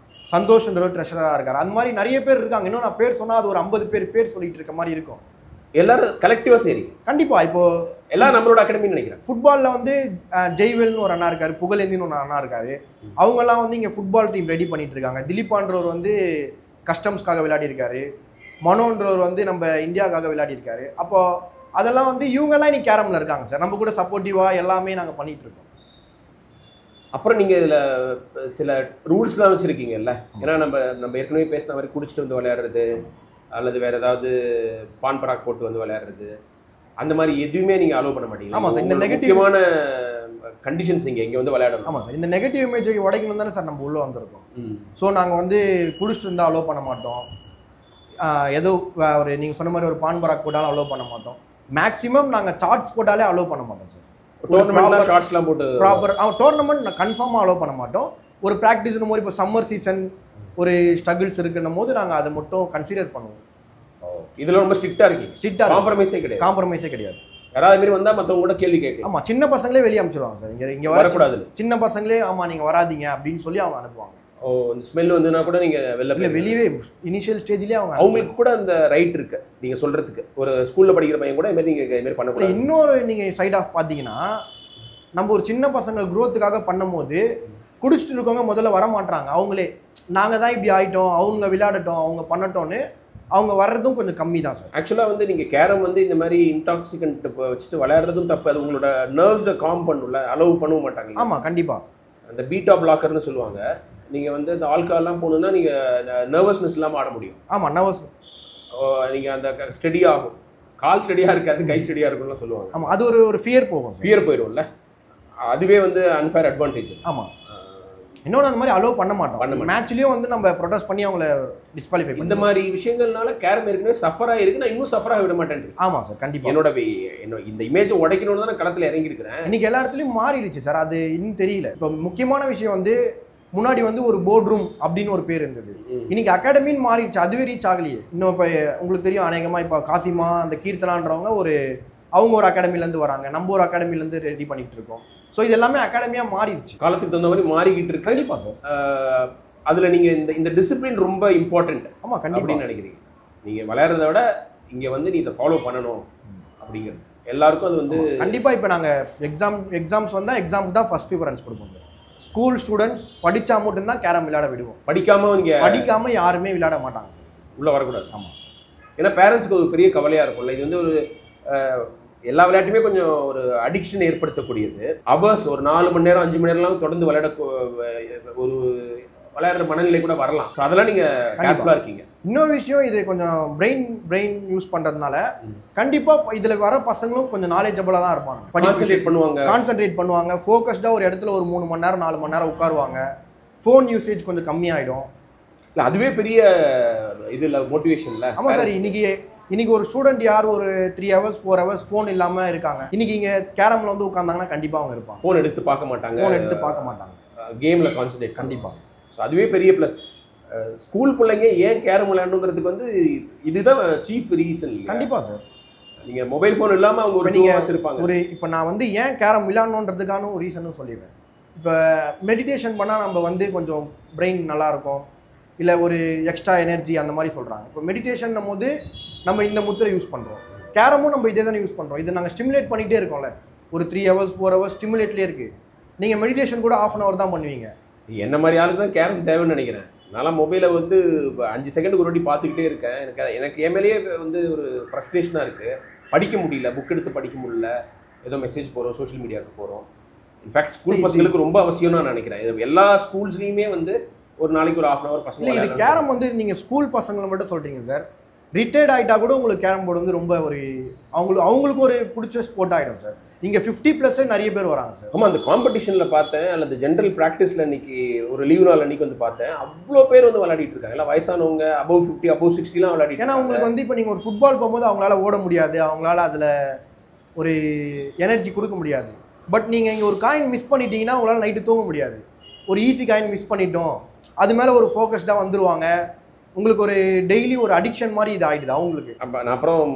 சந்தோஷ்ன்றவர் ட்ரெஷரராக இருக்காரு. அந்த மாதிரி நிறைய பேர் இருக்காங்க. இன்னும் நான் பேர் சொன்னால் அது ஒரு 50 பேர் சொல்லிட்டு இருக்க மாதிரி இருக்கும். எல்லாரும் கலெக்டிவாக சரி. கண்டிப்பாக. இப்போ எல்லாம் நம்மளோட அகாடமின்னு நினைக்கிறேன். ஃபுட்பாலில் வந்து ஜெய்வெல்னு ஒரு அண்ணா இருக்காரு, புகழேந்தின்னு ஒரு அண்ணா இருக்காரு. அவங்கெல்லாம் வந்து இங்கே ஃபுட்பால் டீம் ரெடி பண்ணிட்டு இருக்காங்க. திலீப்பான்றவர் வந்து கஸ்டம்ஸ்க்காக விளையாடி இருக்காரு, மனோன்றவர் வந்து நம்ம இந்தியாவுக்காக விளையாடி இருக்காரு. அப்போ அதெல்லாம் வந்து இவங்கெல்லாம் இன்னைக்கு கேரமில் இருக்காங்க சார். நம்ம கூட சப்போர்ட்டிவாக எல்லாமே நாங்கள் பண்ணிட்டு இருக்கோம். அப்புறம் நீங்கள் இதில் சில ரூல்ஸ்லாம் வச்சுருக்கீங்கல்ல. ஏன்னா நம்ம ஏற்கனவே பேசின மாதிரி குடிச்சிட்டு வந்து விளையாடுறது, அல்லது வேறு ஏதாவது பான் பராக் போட்டு வந்து விளையாடுறது, அந்த மாதிரி எதுவுமே நீங்கள் அலோவ் பண்ண மாட்டீங்க. ஆமாம் சார். இந்த நெகட்டிவான கண்டிஷன்ஸ் இங்கே வந்து விளையாடணும். ஆமாம் சார். இந்த நெகட்டிவ் இமேஜை உடைக்கணும் தானே சார் நம்ம உள்ளே வந்திருக்கோம். ஸோ நாங்கள் வந்து குடிச்சிட்டு இருந்தால் அலோவ் பண்ண மாட்டோம். ஏதோ ஒரு நீங்கள் சொன்ன மாதிரி ஒரு பான் பராக் போட்டாலும் அலோவ் பண்ண மாட்டோம். மேக்ஸிமம் நாங்கள் சார்ட்ஸ் போட்டாலே அலோவ் பண்ண மாட்டோம் சார். டோர்னமெண்ட்லாம் ஷார்ட்ஸ்லாம் போட்டு ப்ராப்பர் டோர்னமெண்ட் நான் கன்ஃபார்மாக அலோவ் பண்ண மாட்டோம். ஒரு ப்ராக்டிஸ்னும் போது இப்போ சம்மர் சீசன் ஒரு ஸ்ட்ரகிள்ஸ் இருக்குன்னும் போது நாங்கள் அதை மட்டும் கன்சிடர் பண்ணுவோம். இதில் ரொம்ப ஸ்ட்ரிக்டாக இருக்கீங்க. ஸ்ட்ரிக்டாக காம்ப்ரமைஸே கிடையாது. யாராவது மாரி வந்தால் மற்றவங்க கூட கேள்வி கேட்க. ஆமாம், சின்ன பசங்களே வெளியே அனுப்பிச்சிடுவாங்க சார். இங்கே வரக்கூடாது. சின்ன பசங்களே ஆமாம் நீங்கள் வராதிங்க அப்படின்னு சொல்லி அவங்க அனுப்புவாங்க. இந்த ஸ்மெல் வந்துன்னா கூட நீங்கள் வெளியே இனிஷியல் ஸ்டேஜ்லேயே அவங்களுக்கு கூட அந்த ரைட் இருக்கு நீங்கள் சொல்கிறதுக்கு. ஒரு ஸ்கூலில் படிக்கிற பையன் கூட இதுமாரி நீங்கள் இதுமாரி பண்ணக்கூடாது. இன்னொரு நீங்கள் சைட் ஆஃப் பார்த்தீங்கன்னா, நம்ம ஒரு சின்ன பசங்க குரோத்துக்காக பண்ணும்போது குடிச்சிட்டு இருக்கவங்க முதல்ல வர மாட்டாங்க. அவங்களே நாங்கள் தான் இப்படி ஆகிட்டோம், அவங்க விளையாடட்டும், அவங்க பண்ணட்டோன்னு அவங்க வர்றதும் கொஞ்சம் கம்மி தான் சார். ஆக்சுவலாக வந்து நீங்கள் கேரம் வந்து இந்த மாதிரி இன்டாக்சிகன்ட் வச்சுட்டு விளையாடுறதும் தப்பு. அது உங்களோட நர்வ்ஸை காம் பண்ணல, அலோவ் பண்ணவும் மாட்டாங்க. ஆமாம் கண்டிப்பாக. அந்த பீட்டா பிளாக்கர்னு சொல்லுவாங்க. நீங்கள் வந்து அந்த ஆல்கஹால்லாம் போகணுன்னா நீங்கள் நர்வஸ்னஸ் இல்லாமல் ஆட முடியும். ஆமாம், நர்வஸ். நீங்கள் அந்த ஸ்டெடி ஆகும், கால் ஸ்டெடியாக இருக்காது, கை ஸ்டெடியாக இருக்கும்னு சொல்லுவாங்க. ஆமாம், அது ஒரு ஃபியர் போகும். ஃபியர் போயிடும்ல, அதுவே வந்து அன்ஃபேர் அட்வான்டேஜ். ஆமாம். இன்னொன்று அந்த மாதிரி அலோவ் பண்ண மாட்டோம். மேட்ச்லேயும் வந்து நம்ம ப்ரொடெஸ்ட் பண்ணி அவங்கள டிஸ்குவாலிஃபை பண்ணி. இந்த மாதிரி விஷயங்கள்னால கேரம் ஏற்கனவே சஃபர் ஆகிருக்கு. நான் இன்னும் சஃபர் ஆக விட மாட்டேன். ஆமாம் சார் கண்டிப்பாக. என்னோட இந்த இமேஜை உடைக்கணும்னு தான் நான் களத்தில் இறங்கியிருக்கிறேன். இன்னைக்கு எல்லா இடத்துலையும் மாறிடுச்சு சார். அது இன்னும் தெரியல. இப்போ முக்கியமான விஷயம் வந்து முன்னாடி வந்து ஒரு போர்ட் ரூம் அப்படின்னு ஒரு பேர் இருந்தது. இன்னைக்கு அகாடமின்னு மாறிடுச்சு, அதுவே ரீச் ஆகலையே. இன்னும் இப்போ உங்களுக்கு தெரியும் அநேகமாக இப்போ காசிமா அந்த கீர்த்தனான்றவங்க அவங்க ஒரு அகாடமிலேருந்து வராங்க, நம்ம ஒரு அகாடமிலேருந்து ரெடி பண்ணிட்டு இருக்கோம். ஸோ இது எல்லாமே அகாடமியாக மாறிடுச்சு, காலத்துக்கு தகுந்த மாதிரி மாறிக்கிட்டு இருக்கு. கண்டிப்பாக சார். அதில் நீங்கள் இந்த டிசிப்ளின் ரொம்ப இம்பார்ட்டண்ட். ஆமாம், கண்டிப்பாக அப்படின்னு நினைக்கிறீங்க. நீங்கள் விளையாடுறத விட இங்கே வந்து நீ இதை ஃபாலோ பண்ணணும் அப்படிங்கிறது எல்லாருக்கும் அது வந்து கண்டிப்பாக. இப்போ நாங்கள் எக்ஸாம்ஸ் வந்தால் எக்ஸாமுக்கு தான் ஃபர்ஸ்ட் ப்ரிஃபரன்ஸ் கொடுப்போம். ஸ்கூல் ஸ்டூடெண்ட்ஸ் படித்தா மட்டும்தான் கேரம் விளையாட விடுவோம். படிக்காமல் யாருமே விளையாட மாட்டாங்க சார், உள்ளே வரக்கூடாது. ஆமாம், ஏன்னா பேரண்ட்ஸ்க்கு ஒரு பெரிய கவலையாக இருக்கும்ல. இது வந்து ஒரு எல்லா விளையாட்டுமே கொஞ்சம் ஒரு அடிக்ஷன் ஏற்படுத்தக்கூடியது. அவர்ஸ் ஒரு 4 மணி நேரம் 5 மணி நேரம்லாம் தொடர்ந்து ஒரு விளையாடுற மனநிலை கூட வரலாம். ஸோ அதெல்லாம் நீங்கள் கேர்ஃபுல்லாக இருக்கீங்க. இன்னொரு விஷயம், இது கொஞ்சம் பிரெயின் யூஸ் பண்ணுறதுனால கண்டிப்பாக இதில் வர பசங்களும் கொஞ்சம் நாலேஜபிளாக தான் இருப்பாங்க. கான்சென்ட்ரேட் பண்ணுவாங்க, ஃபோக்கஸ்டாக ஒரு இடத்துல ஒரு 3 மணி நேரம் 4 மணி நேரம் உட்காருவாங்க. ஃபோன் யூசேஜ் கொஞ்சம் கம்மியாயிடும். இல்லை அதுவே பெரிய இதில் மோட்டிவேஷன்ல. ஆமாம் சார். இன்னைக்கு ஒரு ஸ்டூடெண்ட் யார் ஒரு 3 hours 4 hours ஃபோன் இல்லாமல் இருக்காங்க, இன்னைக்கு இங்கே கேரமில் வந்து உட்காந்தாங்கன்னா கண்டிப்பாக அவங்க இருப்பாங்க. ஃபோன் எடுத்து பார்க்க மாட்டாங்க, கேமில் கான்சென்ட்ரேட். கண்டிப்பாக. ஸோ அதுவே பெரிய ப்ளஸ். ஸ்கூல் பிள்ளைங்க ஏன் கேரம் விளையாடணுங்கிறதுக்கு வந்து இதுதான் சீஃப் ரீசன். கண்டிப்பாக சார். நீங்கள் மொபைல் ஃபோன் இல்லாமல் அவங்க ஒரு 2 hours இருப்பாங்க. இப்போ நான் வந்து ஏன் கேரம் விளையாடணுன்றதுக்கான ஒரு ரீசனும் சொல்லிடுறேன். இப்போ மெடிடேஷன் பண்ணால் நம்ம வந்து கொஞ்சம் பிரெயின் நல்லாயிருக்கும், இல்லை ஒரு எக்ஸ்ட்ரா எனர்ஜி அந்த மாதிரி சொல்கிறாங்க. இப்போ மெடிடேஷன் போது நம்ம இந்த முத்திரை யூஸ் பண்ணுறோம், கேரமும் நம்ம இதே தானே யூஸ் பண்ணுறோம். இதை நாங்கள் ஸ்டிமுலேட் பண்ணிகிட்டே இருக்கோம்ல, ஒரு 3 hours 4 hours ஸ்டிமுலேட்லேயே இருக்குது. நீங்கள் மெடிடேஷன் கூட 1/2 hour தான் பண்ணுவீங்க. என்ன மாதிரி ஆளுக்கு தான் கேரம் தேவைன்னு நினைக்கிறேன். நான் மொபைலை வந்து 5 செகண்டுக்கு ஒரு வாட்டி பார்த்துக்கிட்டே இருக்கேன். எனக்கு என் மேலேயே வந்து ஒரு ஃப்ரஸ்ட்ரேஷனாக இருக்குது. படிக்க முடியல, புக் எடுத்து படிக்க முடியல. ஏதோ மெசேஜ் போகிறோம், சோஷியல் மீடியாவுக்கு போகிறோம். இன்ஃபேக்ட் ஸ்கூல் பசங்களுக்கு ரொம்ப அவசியம்னு நான் நினைக்கிறேன். இது எல்லா ஸ்கூல்ஸ்லையுமே வந்து ஒரு நாளைக்கு ஒரு 1/2 hour பசங்க. இது கேரம் வந்து நீங்கள் ஸ்கூல் பசங்களை மட்டும் சொல்கிறீங்க சார். ரிட்டையர்ட் ஆகிட்டா கூட உங்களுக்கு கேரம் போர்டு வந்து ரொம்ப ஒரு அவங்களுக்கு ஒரு பிடிச்ச ஸ்போர்ட் ஆகிடும் சார். இங்கே 50+ நிறைய பேர் வராங்க சார். ஆமாம், அந்த காம்படிஷனில் பார்த்தேன், அல்லது ஜென்ரல் ப்ராக்டிஸில் அன்றைக்கி ஒரு லீவ் நாள் அன்றைக்கி வந்து பார்த்தேன். அவ்வளோ பேர் வந்து விளையாடிட்டு இருக்காங்க. எல்லாம் வயசானவங்க, above 50 above 60 விளையாடிட்டு. ஏன்னா உங்களுக்கு வந்து இப்போ நீங்கள் ஒரு ஃபுட்பால் போகும்போது அவங்களால ஓட முடியாது, அவங்களால அதில் ஒரு எனர்ஜி கொடுக்க முடியாது. பட் நீங்கள் இங்கே ஒரு காயின் மிஸ் பண்ணிட்டீங்கன்னா உங்களால் நைட்டு தூங்க முடியாது. ஒரு ஈஸி காயின் மிஸ் பண்ணிட்டோம், அது மேலே ஒரு ஃபோக்கஸ்டாக வந்துடுவாங்க. உங்களுக்கு ஒரு டெய்லி ஒரு அடிக்ஷன் மாதிரி இது ஆகிடுது அவங்களுக்கு. அப்போ நான் அப்புறம்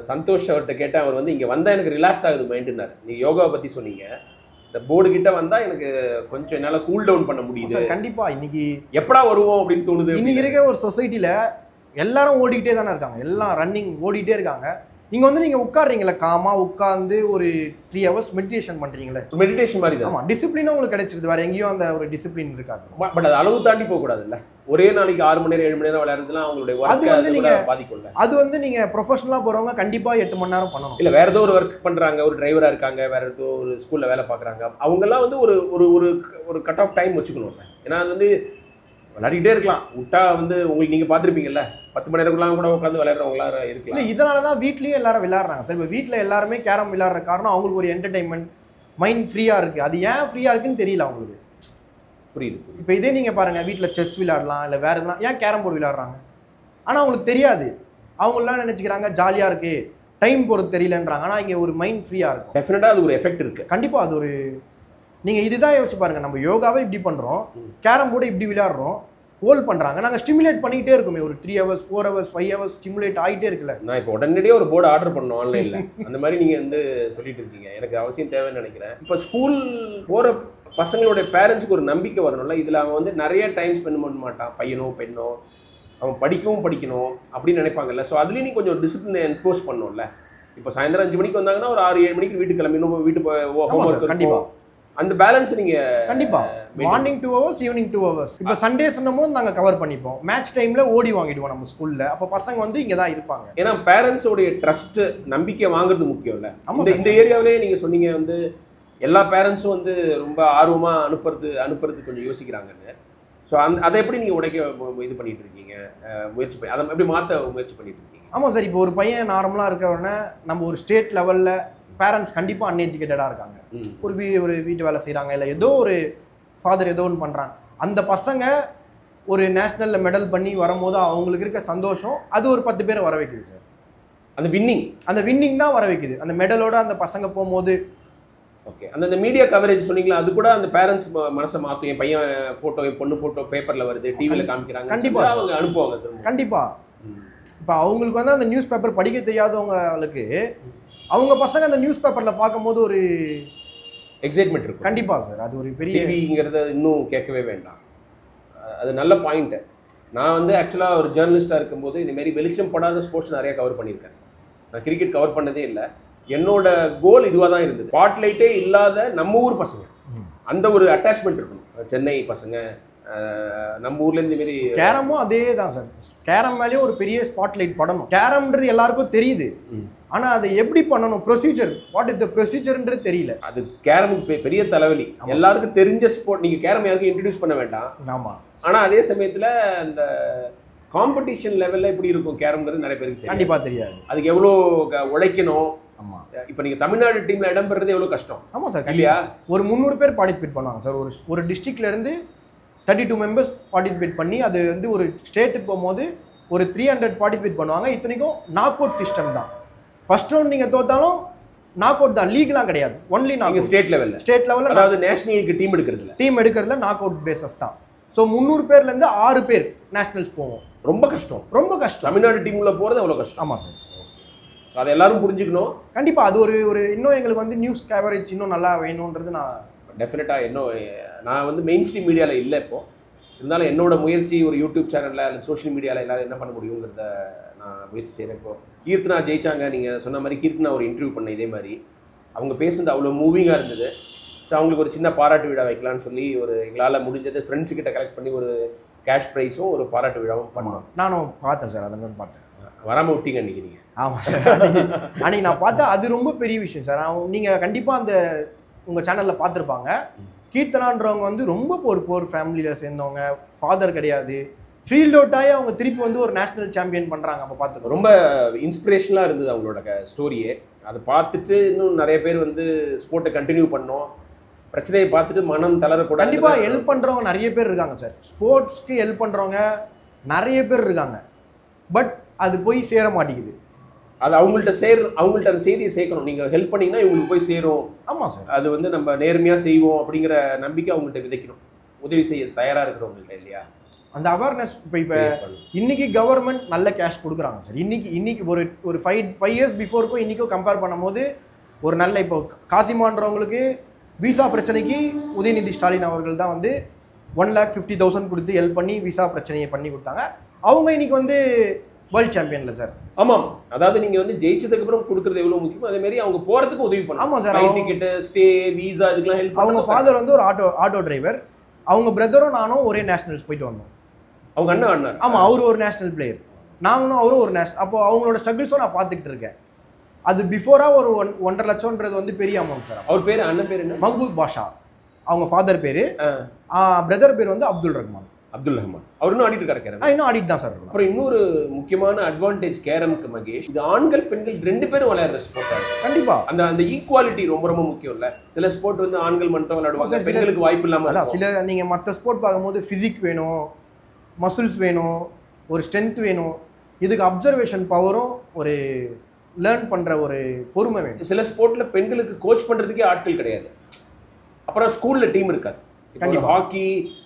சந்தோஷ் அவர்கிட்ட கேட்டேன். அவர் வந்து இங்கே வந்தால் எனக்கு ரிலாக்ஸ் ஆகுது மைண்டுனார். நீங்கள் யோகாவை பற்றி சொன்னீங்க. இந்த போர்டு கிட்ட வந்தால் எனக்கு கொஞ்சம் என்னால் கூல் டவுன் பண்ண முடியுது. கண்டிப்பாக. இன்னைக்கு எப்படா வருவோம் அப்படின்னு தோணுது. இன்னைக்கு இருக்க ஒரு சொசைட்டியில் எல்லாரும் ஓடிக்கிட்டே தானே இருக்காங்க, எல்லாம் ரன்னிங் ஓடிக்கிட்டே இருக்காங்க. இங்கே வந்து நீங்கள் உட்காடுறீங்களே, காமாக உட்காந்து ஒரு 3 hours மெடிடேஷன் பண்ணுறீங்களே, மெடிடேஷன் மாதிரி தான். ஆமாம், டிசிப்ளினும் உங்களுக்கு கிடைச்சிருது. வேறு எங்கேயும் அந்த ஒரு டிசிப்ளின் இருக்காது. பட் அது அளவு தாண்டி போகக்கூடாதுல்ல. ஒரே நாளைக்கு 6 மணி நேரம் 7 மணி நேரம் விளையாடுறதுலாம் அவங்களுடைய அது வந்து நீங்கள் பாதிக்கும்ல. அது வந்து நீங்கள் ப்ரொஃபஷனலாக போகிறவங்க கண்டிப்பாக 8 மணி நேரம் பண்ணணும். இல்லை வேறு ஏதோ ஒரு ஒர்க் பண்ணுறாங்க, ஒரு டிரைவராக இருக்காங்க, வேறு ஏதோ ஒரு ஸ்கூலில் வேலை பார்க்குறாங்க, அவங்கெல்லாம் வந்து ஒரு ஒரு ஒரு கட் ஆஃப் டைம் வச்சுக்கணும்ல. ஏன்னா அது வந்து விளையாடிக்கிட்டே இருக்கலாம். விட்டா வந்து உங்களுக்கு நீங்கள் பார்த்துருப்பீங்கல்ல, 10 மணி நேரம்லாம் கூட உட்காந்து விளையாடுறவங்களாம் இருக்கலாம். இல்லை, இதனால தான் வீட்லேயும் எல்லாரும் விளையாடுறாங்க சார். இப்போ வீட்டில் எல்லாருமே கேரம் விளையாடுற காரணம் அவங்களுக்கு ஒரு என்டர்டைன்மெண்ட், மைண்ட் ஃப்ரீயாக இருக்குது. அது ஏன் ஃப்ரீயாக இருக்குன்னு தெரியல அவங்களுக்கு. புரியுது. இப்போ இதே நீங்கள் பாருங்கள், வீட்டில் செஸ் விளையாடலாம், இல்லை வேறு எதுனா, ஏன் கேரம் போர்டு விளையாடுறாங்க? ஆனால் அவங்களுக்கு தெரியாது. அவங்களாம் நினச்சிக்கிறாங்க ஜாலியாக இருக்குது, டைம் போகிறது தெரியலன்றாங்க. ஆனால் இங்கே ஒரு மைண்ட் ஃப்ரீயாக இருக்கும். டெஃபினட்டாக அது ஒரு எஃபெக்ட் இருக்குது. கண்டிப்பாக அது ஒரு, நீங்கள் இதுதான் யோசிச்சு பாருங்கள். நம்ம யோகாவே இப்படி பண்ணுறோம், கேரம் போர்டு இப்படி விளையாடுறோம், ஹோல்ட் பண்ணுறாங்க. நாங்கள் ஸ்டிமுலேட் பண்ணிகிட்டே இருக்கோமே, ஒரு 3 hours 4 hours 5 hours ஸ்டிமுலேட் ஆகிட்டே இருக்குல்ல. நான் இப்போ உடனடியாக ஒரு போர்டு ஆர்டர் பண்ணோம் ஆன்லைனில். அந்த மாதிரி நீங்கள் வந்து சொல்லிட்டு இருக்கீங்க, எனக்கு அவசியம் தேவைன்னு நினைக்கிறேன். இப்போ ஸ்கூல் போகிற பசங்களுடைய பேரண்ட்ஸுக்கு ஒரு நம்பிக்கை வரணும்ல. இதில் அவன் வந்து நிறைய டைம் ஸ்பெண்ட் பண்ண மாட்டான், பையனோ பெண்ணோ, அவன் படிக்கவும் அப்படின்னு நினைப்பாங்கல்ல. ஸோ அதுலேயும் நீ கொஞ்சம் டிசிப்ளினை என்ஃபோர்ஸ் பண்ணணும்ல. இப்போ சாயந்தரம் 5 மணிக்கு வந்தாங்கன்னா ஒரு 6 7 மணிக்கு வீட்டுக்கு கிளம்பிடணும், வீட்டு கண்டிப்பாக அந்த பேலன்ஸ் நீங்கள் கண்டிப்பாக மார்னிங் 2 hours ஈவினிங் 2 hours. இப்போ சண்டே சொன்னபோது நாங்கள் கவர் பண்ணிப்போம். மேட்ச் டைமில் ஓடி வாங்கிடுவோம் நம்ம ஸ்கூலில். அப்போ பசங்க வந்து இங்கே தான் இருப்பாங்க. ஏன்னா பேரண்ட்ஸோடைய ட்ரஸ்ட்டு, நம்பிக்கை வாங்குறது முக்கியம் இல்லை. இந்த ஏரியாவிலே நீங்கள் சொன்னீங்க வந்து எல்லா பேரண்ட்ஸும் வந்து ரொம்ப ஆர்வமாக அனுப்புறது கொஞ்சம் யோசிக்கிறாங்கன்னு. ஸோ அதை எப்படி நீங்கள் உடைக்க இது பண்ணிட்டு இருக்கீங்க, முயற்சி பண்ணி அதை எப்படி மாற்ற முயற்சி பண்ணிட்டு இருக்கீங்க? ஆமாம் சார். இப்போ ஒரு பையன் நார்மலாக இருக்கிறவொடனே நம்ம ஒரு ஸ்டேட் லெவலில் பேரண்ட்ஸ் கண்டிப்பாக அன்எஜுகேட்டடாக இருக்காங்க. ஒரு வீட்டு வேலை செய்கிறாங்க, இல்லை ஏதோ ஒரு ஃபாதர் ஏதோ ஒன்று பண்ணுறாங்க. அந்த பசங்க ஒரு நேஷ்னலில் மெடல் பண்ணி வரும்போது அவங்களுக்கு இருக்க சந்தோஷம் அது ஒரு 10 பேரை வர வைக்குது சார். அந்த வின்னிங் தான் வர வைக்குது. அந்த மெடலோட அந்த பசங்க போகும்போது ஓகே. அந்த மீடியா கவரேஜ் சொன்னீங்களா, அது கூட அந்த பேரண்ட்ஸ் மனசை மாற்றும். என் பையன் ஃபோட்டோ, என் பொண்ணு ஃபோட்டோ பேப்பரில் வருது, டிவியில் காமிக்கிறாங்க, கண்டிப்பாக அவங்க அனுப்புவாங்க திரும்ப. கண்டிப்பாக. இப்போ அவங்களுக்கு வந்து அந்த நியூஸ் பேப்பர் படிக்க தெரியாதவங்களுக்கு அவங்க பசங்க அந்த நியூஸ் பேப்பரில் பார்க்கும்போது ஒரு எக்ஸைட்மெண்ட் இருக்கும். கண்டிப்பாக சார், அது ஒரு பெரிய டிவிங்கிறத இன்னும் கேட்கவே வேண்டாம். அது நல்ல பாயிண்ட்டு. நான் வந்து ஆக்சுவலாக ஒரு ஜேர்னலிஸ்ட்டாக இருக்கும்போது இந்தமாரி வெளிச்சம் படாத ஸ்போர்ட்ஸ் நிறையா கவர் பண்ணியிருக்கேன். நான் கிரிக்கெட் கவர் பண்ணதே இல்லை. என்னோட கோல் இதுவாக தான் இருந்தது. ஸ்பாட்லைட்டே இல்லாத நம்ம ஊர் பசங்க, அந்த ஒரு அட்டாச்மெண்ட் இருக்கணும். சென்னை பசங்க, நம்ம ஊர்ல இந்த மாதிரி. கேரமும் அதே தான் சார். கேரம் மேலேயும் ஒரு பெரிய ஸ்பாட்லைட் படணும். கேரம்ன்றது எல்லாருக்கும் தெரியுது, ஆனா அதை எப்படி பண்ணணும், ப்ரொசீஜர், வாட் இஸ் த ப்ரொசீஜர்ன்றது தெரியல. அது கேரமுக்கு பெரிய தலைவலி. எல்லாருக்கும் தெரிஞ்ச ஸ்போர்ட். நீங்க கேரம் யாருக்கும் இன்ட்ரடியூஸ் பண்ண வேண்டாம். ஆமா. ஆனா அதே சமயத்துல அந்த காம்படிஷன் லெவல்ல எப்படி இருக்கும் கேரம்ங்கிறது நிறைய பேருக்கு கண்டிப்பா தெரியாது. அதுக்கு எவ்வளோ உழைக்கணும். ஆமா. இப்போ நீங்க தமிழ்நாடு டீம்ல இடம் பெறது எவ்வளவு கஷ்டம். ஆமா சார். இல்லையா? ஒரு 300 பேர் பார்ட்டிசிபேட் பண்ணுவாங்க சார். ஒரு டிஸ்ட்ரிக்ட்ல இருந்து 32 மெம்பர்ஸ் பார்ட்டிசிபேட் பண்ணி, அது வந்து ஒரு ஸ்டேட்டுக்கு போகும்போது ஒரு 300 பார்ட்டிசிபேட் பண்ணுவாங்க. இத்தனைக்கும் நாக் அவுட் சிஸ்டம் தான். ஃபர்ஸ்ட் ரவுண்ட் நீங்க தோத்தாலும் நாக் அவுட் தான், லீக்லாம் கிடையாது. ஒன்லி நாக் ஸ்டேட் லெவல்ல. ஸ்டேட் லெவல்ல, அதாவது நேஷனலுக்கு டீம் எடுக்கிறதுல நாக் அவுட் பேசஸ் தான். ஸோ 300 பேர்ல இருந்து 6 பேர் நேஷனல்ஸ் போவோம். ரொம்ப கஷ்டம், ரொம்ப கஷ்டம். தமிழ்நாடு டீம்ல போறது அவ்வளோ கஷ்டம். ஆமா சார். ஸோ அதை எல்லாரும் புரிஞ்சுக்கணும். கண்டிப்பா. அது ஒரு இன்னும் எங்களுக்கு வந்து நியூஸ் கவரேஜ் இன்னும் நல்லா வேணும்ன்றது நான் டெஃபினட்டாக. இன்னும் நான் வந்து மெயின் ஸ்ட்ரீம் மீடியாவில் இல்லை இப்போ. இருந்தாலும் என்னோட முயற்சி ஒரு யூடியூப் சேனலில் அல்லது சோஷியல் மீடியாவில் எல்லாரும் என்ன பண்ண முடியுங்கிறத நான் முயற்சி செய்கிறேன். இப்போ கீர்த்தனா ஜெயிச்சாங்க. நீங்கள் சொன்ன மாதிரி கீர்த்தனா ஒரு இன்டர்வியூ பண்ண இதே மாதிரி அவங்க பேசுனது அவ்வளோ மூவிங்காக இருந்தது. ஸோ அவங்களுக்கு ஒரு சின்ன பாராட்டு விழா வைக்கலான்னு சொல்லி ஒரு எங்களால் முடிஞ்சது ஃப்ரெண்ட்ஸுக்கிட்ட கலெக்ட் பண்ணி ஒரு கேஷ் ப்ரைஸும் ஒரு பாராட்டு விழாவும் பண்ணோம். நானும் பார்த்தேன் சார். அதை நான் பார்த்தேன். வராமல் விட்டீங்க அன்றைக்கி நீங்கள். ஆமாம் சார். அன்றைக்கி நான் பார்த்தேன். அது ரொம்ப பெரிய விஷயம் சார். நீங்கள் கண்டிப்பாக அந்த உங்கள் சேனலில் பார்த்துருப்பாங்க. கீர்த்தனான்றவங்க வந்து ரொம்ப போர் ஃபேமிலியில் சேர்ந்தவங்க, ஃபாதர் கிடையாது, ஃபீல்ட் அவுட் ஆகி அவங்க திருப்பி வந்து ஒரு நேஷனல் சாம்பியன் பண்ணுறாங்க. அப்போ பார்த்து ரொம்ப இன்ஸ்பிரேஷனாக இருந்தது அவங்களோட ஸ்டோரியே. அதை பார்த்துட்டு இன்னும் நிறைய பேர் வந்து ஸ்போர்ட்டை கண்டினியூ பண்ணோம். பிரச்சனையை பார்த்துட்டு மனம் தளரக்கூடாது. கண்டிப்பாக ஹெல்ப் பண்ணுறவங்க நிறைய பேர் இருக்காங்க சார். ஸ்போர்ட்ஸ்க்கு ஹெல்ப் பண்ணுறவங்க நிறைய பேர் இருக்காங்க. பட் அது போய் சேர மாட்டேங்குது. அது அவங்கள்ட்ட அந்த செய்தியை சேர்க்கணும். நீங்கள் ஹெல்ப் பண்ணிங்கன்னா இவங்களுக்கு போய் சேரும். ஆமாம் சார். அது வந்து நம்ம நேர்மையாக செய்வோம் அப்படிங்கிற நம்பிக்கை அவங்கள்ட்ட விதைக்கணும். உதவி செய்ய தயாராக இருக்கிறவங்கள்ட்ட இல்லையா? அந்த அவேர்னஸ் இப்போ இன்னைக்கு கவர்மெண்ட் நல்ல கேஷ் கொடுக்குறாங்க சார். இன்னைக்கு ஒரு 5 இயர்ஸ் பிஃபோருக்கும் இன்றைக்கும் கம்பேர் பண்ணும்போது ஒரு நல்ல, இப்போ காசிமான்றவங்களுக்கு விசா பிரச்சனைக்கு உதயநிதி ஸ்டாலின் அவர்கள் தான் வந்து 1,50,000 கொடுத்து ஹெல்ப் பண்ணி விசா பிரச்சனையை பண்ணி கொடுத்தாங்க. அவங்க இன்னைக்கு வந்து வேர்ல்ட் சாம்பியன்ல சார். ஆமாம். அதாவது நீங்கள் வந்து ஜெயிச்சதுக்கு அப்புறம் கொடுக்குறது எவ்வளோ முக்கியமோ அதே மாதிரி அவங்க போகிறதுக்கு உதவி பண்ணணும். ஆமாம் சார். டிக்கெட்டு, ஸ்டே, வீசா இதுக்கெல்லாம் ஹெல்ப். அவங்க ஃபாதர் வந்து ஒரு ஆட்டோ டிரைவர். அவங்க பிரதரும் நானும் ஒரே நேஷனல்ஸ் போயிட்டு வந்தோம். அவங்க அண்ணன் ஆடினார். ஆமாம். அவரு ஒரு நேஷனல் பிளேயர், நாங்களும் அவரும் ஒரு நேஷனல். அப்போ அவங்களோட ஸ்ட்ரகிள்ஸும் நான் பார்த்துக்கிட்டு இருக்கேன். அது பிஃபோராக ஒரு 1.5 லட்சம்ன்றது வந்து பெரிய அமௌண்ட் சார். அவர் பேர், அண்ணன் பேர் என்ன? மஹபூப் பாஷா. அவங்க ஃபாதர் பேர். பிரதர் பேர் வந்து அப்துல் ரஹ்மான். அவர் இன்னும் ஆடிட்டு இருக்காரு கேரம். இன்னும் ஆடிட்டு தான் சார். அப்புறம் இன்னொரு முக்கியமான அட்வான்டேஜ் கேரமுக்கு மகேஷ், இது ஆண்கள் பெண்கள் 2 பேரும் விளையாடுற ஸ்போர்ட். கண்டிப்பா அந்த ஈக்குவாலிட்டி ரொம்ப ரொம்ப முக்கியம் இல்ல. சில ஸ்போர்ட் வந்து ஆண்கள் மட்டும் விளையாடுவாங்க, பெண்களுக்கு வாய்ப்பு இல்லாம. அதான் சில நீங்க மற்ற ஸ்போர்ட் பார்க்கும்போது பிசிக் வேணும், மசில்ஸ் வேணும், ஒரு ஸ்ட்ரென்த் வேணும். இதுக்கு அப்சர்வேஷன் பவரும் ஒரு லேர்ன் பண்ற ஒரு பொறுமை வேணும். சில ஸ்போர்ட்ல பெண்களுக்கு கோச் பண்றதுக்கே ஆட்கள் கிடையாது. அப்புறம் ஸ்கூல்ல டீம் இருக்காது. கண்டிப்பா ஹாக்கி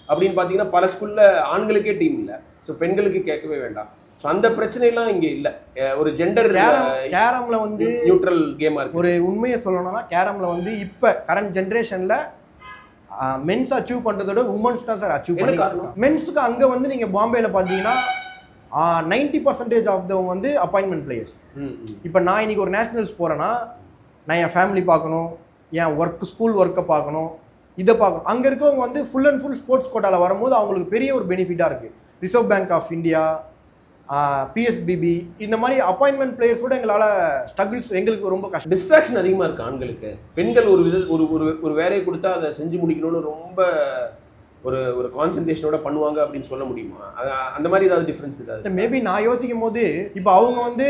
அப்படின்னு பார்த்தீங்கன்னா பல ஸ்கூல்ல ஆண்களுக்கே டீம் இல்லை. ஸோ பெண்களுக்கு கேட்கவே வேண்டாம். ஸோ அந்த பிரச்சனைலாம் இங்கே இல்லை. ஒரு ஜெண்டர் கேரம்ல வந்து நியூட்ரல் கேமாக இருக்கு. ஒரு உண்மையை சொல்லணும்னா கேரம்ல வந்து இப்போ கரண்ட் ஜென்ரேஷன்ல மென்ஸ் அச்சீவ் பண்ணுறதோட உமன்ஸ் தான் சார் அச்சீவ் பண்ணுறாங்க. மென்ஸுக்கு அங்கே வந்து நீங்கள் பாம்பேல பார்த்தீங்கன்னா 90% ஆஃப் தவங்க வந்து அப்பாயின்மெண்ட் பிளேயர்ஸ். இப்போ நான் இன்னைக்கு ஒரு நேஷனல்ஸ் போகிறேன்னா நான் என் ஃபேமிலி பார்க்கணும், என் ஸ்கூல் ஒர்க்கை பார்க்கணும், இதை பார்க்கணும். அங்கே இருக்கவங்க வந்து ஃபுல் அண்ட் ஃபுல் ஸ்போர்ட்ஸ் கோட்டாவில் வரும்போது அவங்களுக்கு பெரிய ஒரு பெனிஃபிட்டாக இருக்குது. Reserve bank of India, PSBB, இந்த மாதிரி அப்பாயின்மெண்ட் பிளேயர்ஸோட எங்களால் ஸ்ட்ரகிள்ஸ் எங்களுக்கு ரொம்ப கஷ்டம். டிஸ்ட்ராக்ஷன் அதிகமாக இருக்குது ஆண்களுக்கு. பெண்கள் ஒரு வேலையை கொடுத்தா அதை செஞ்சு முடிக்கணும்னு ரொம்ப ஒரு கான்சன்ட்ரேஷனோட பண்ணுவாங்க அப்படின்னு சொல்ல முடியுமா? அந்த மாதிரி ஏதாவது டிஃப்ரென்ஸ் இருக்காது? மேபி நான் யோசிக்கும் போது இப்போ அவங்க வந்து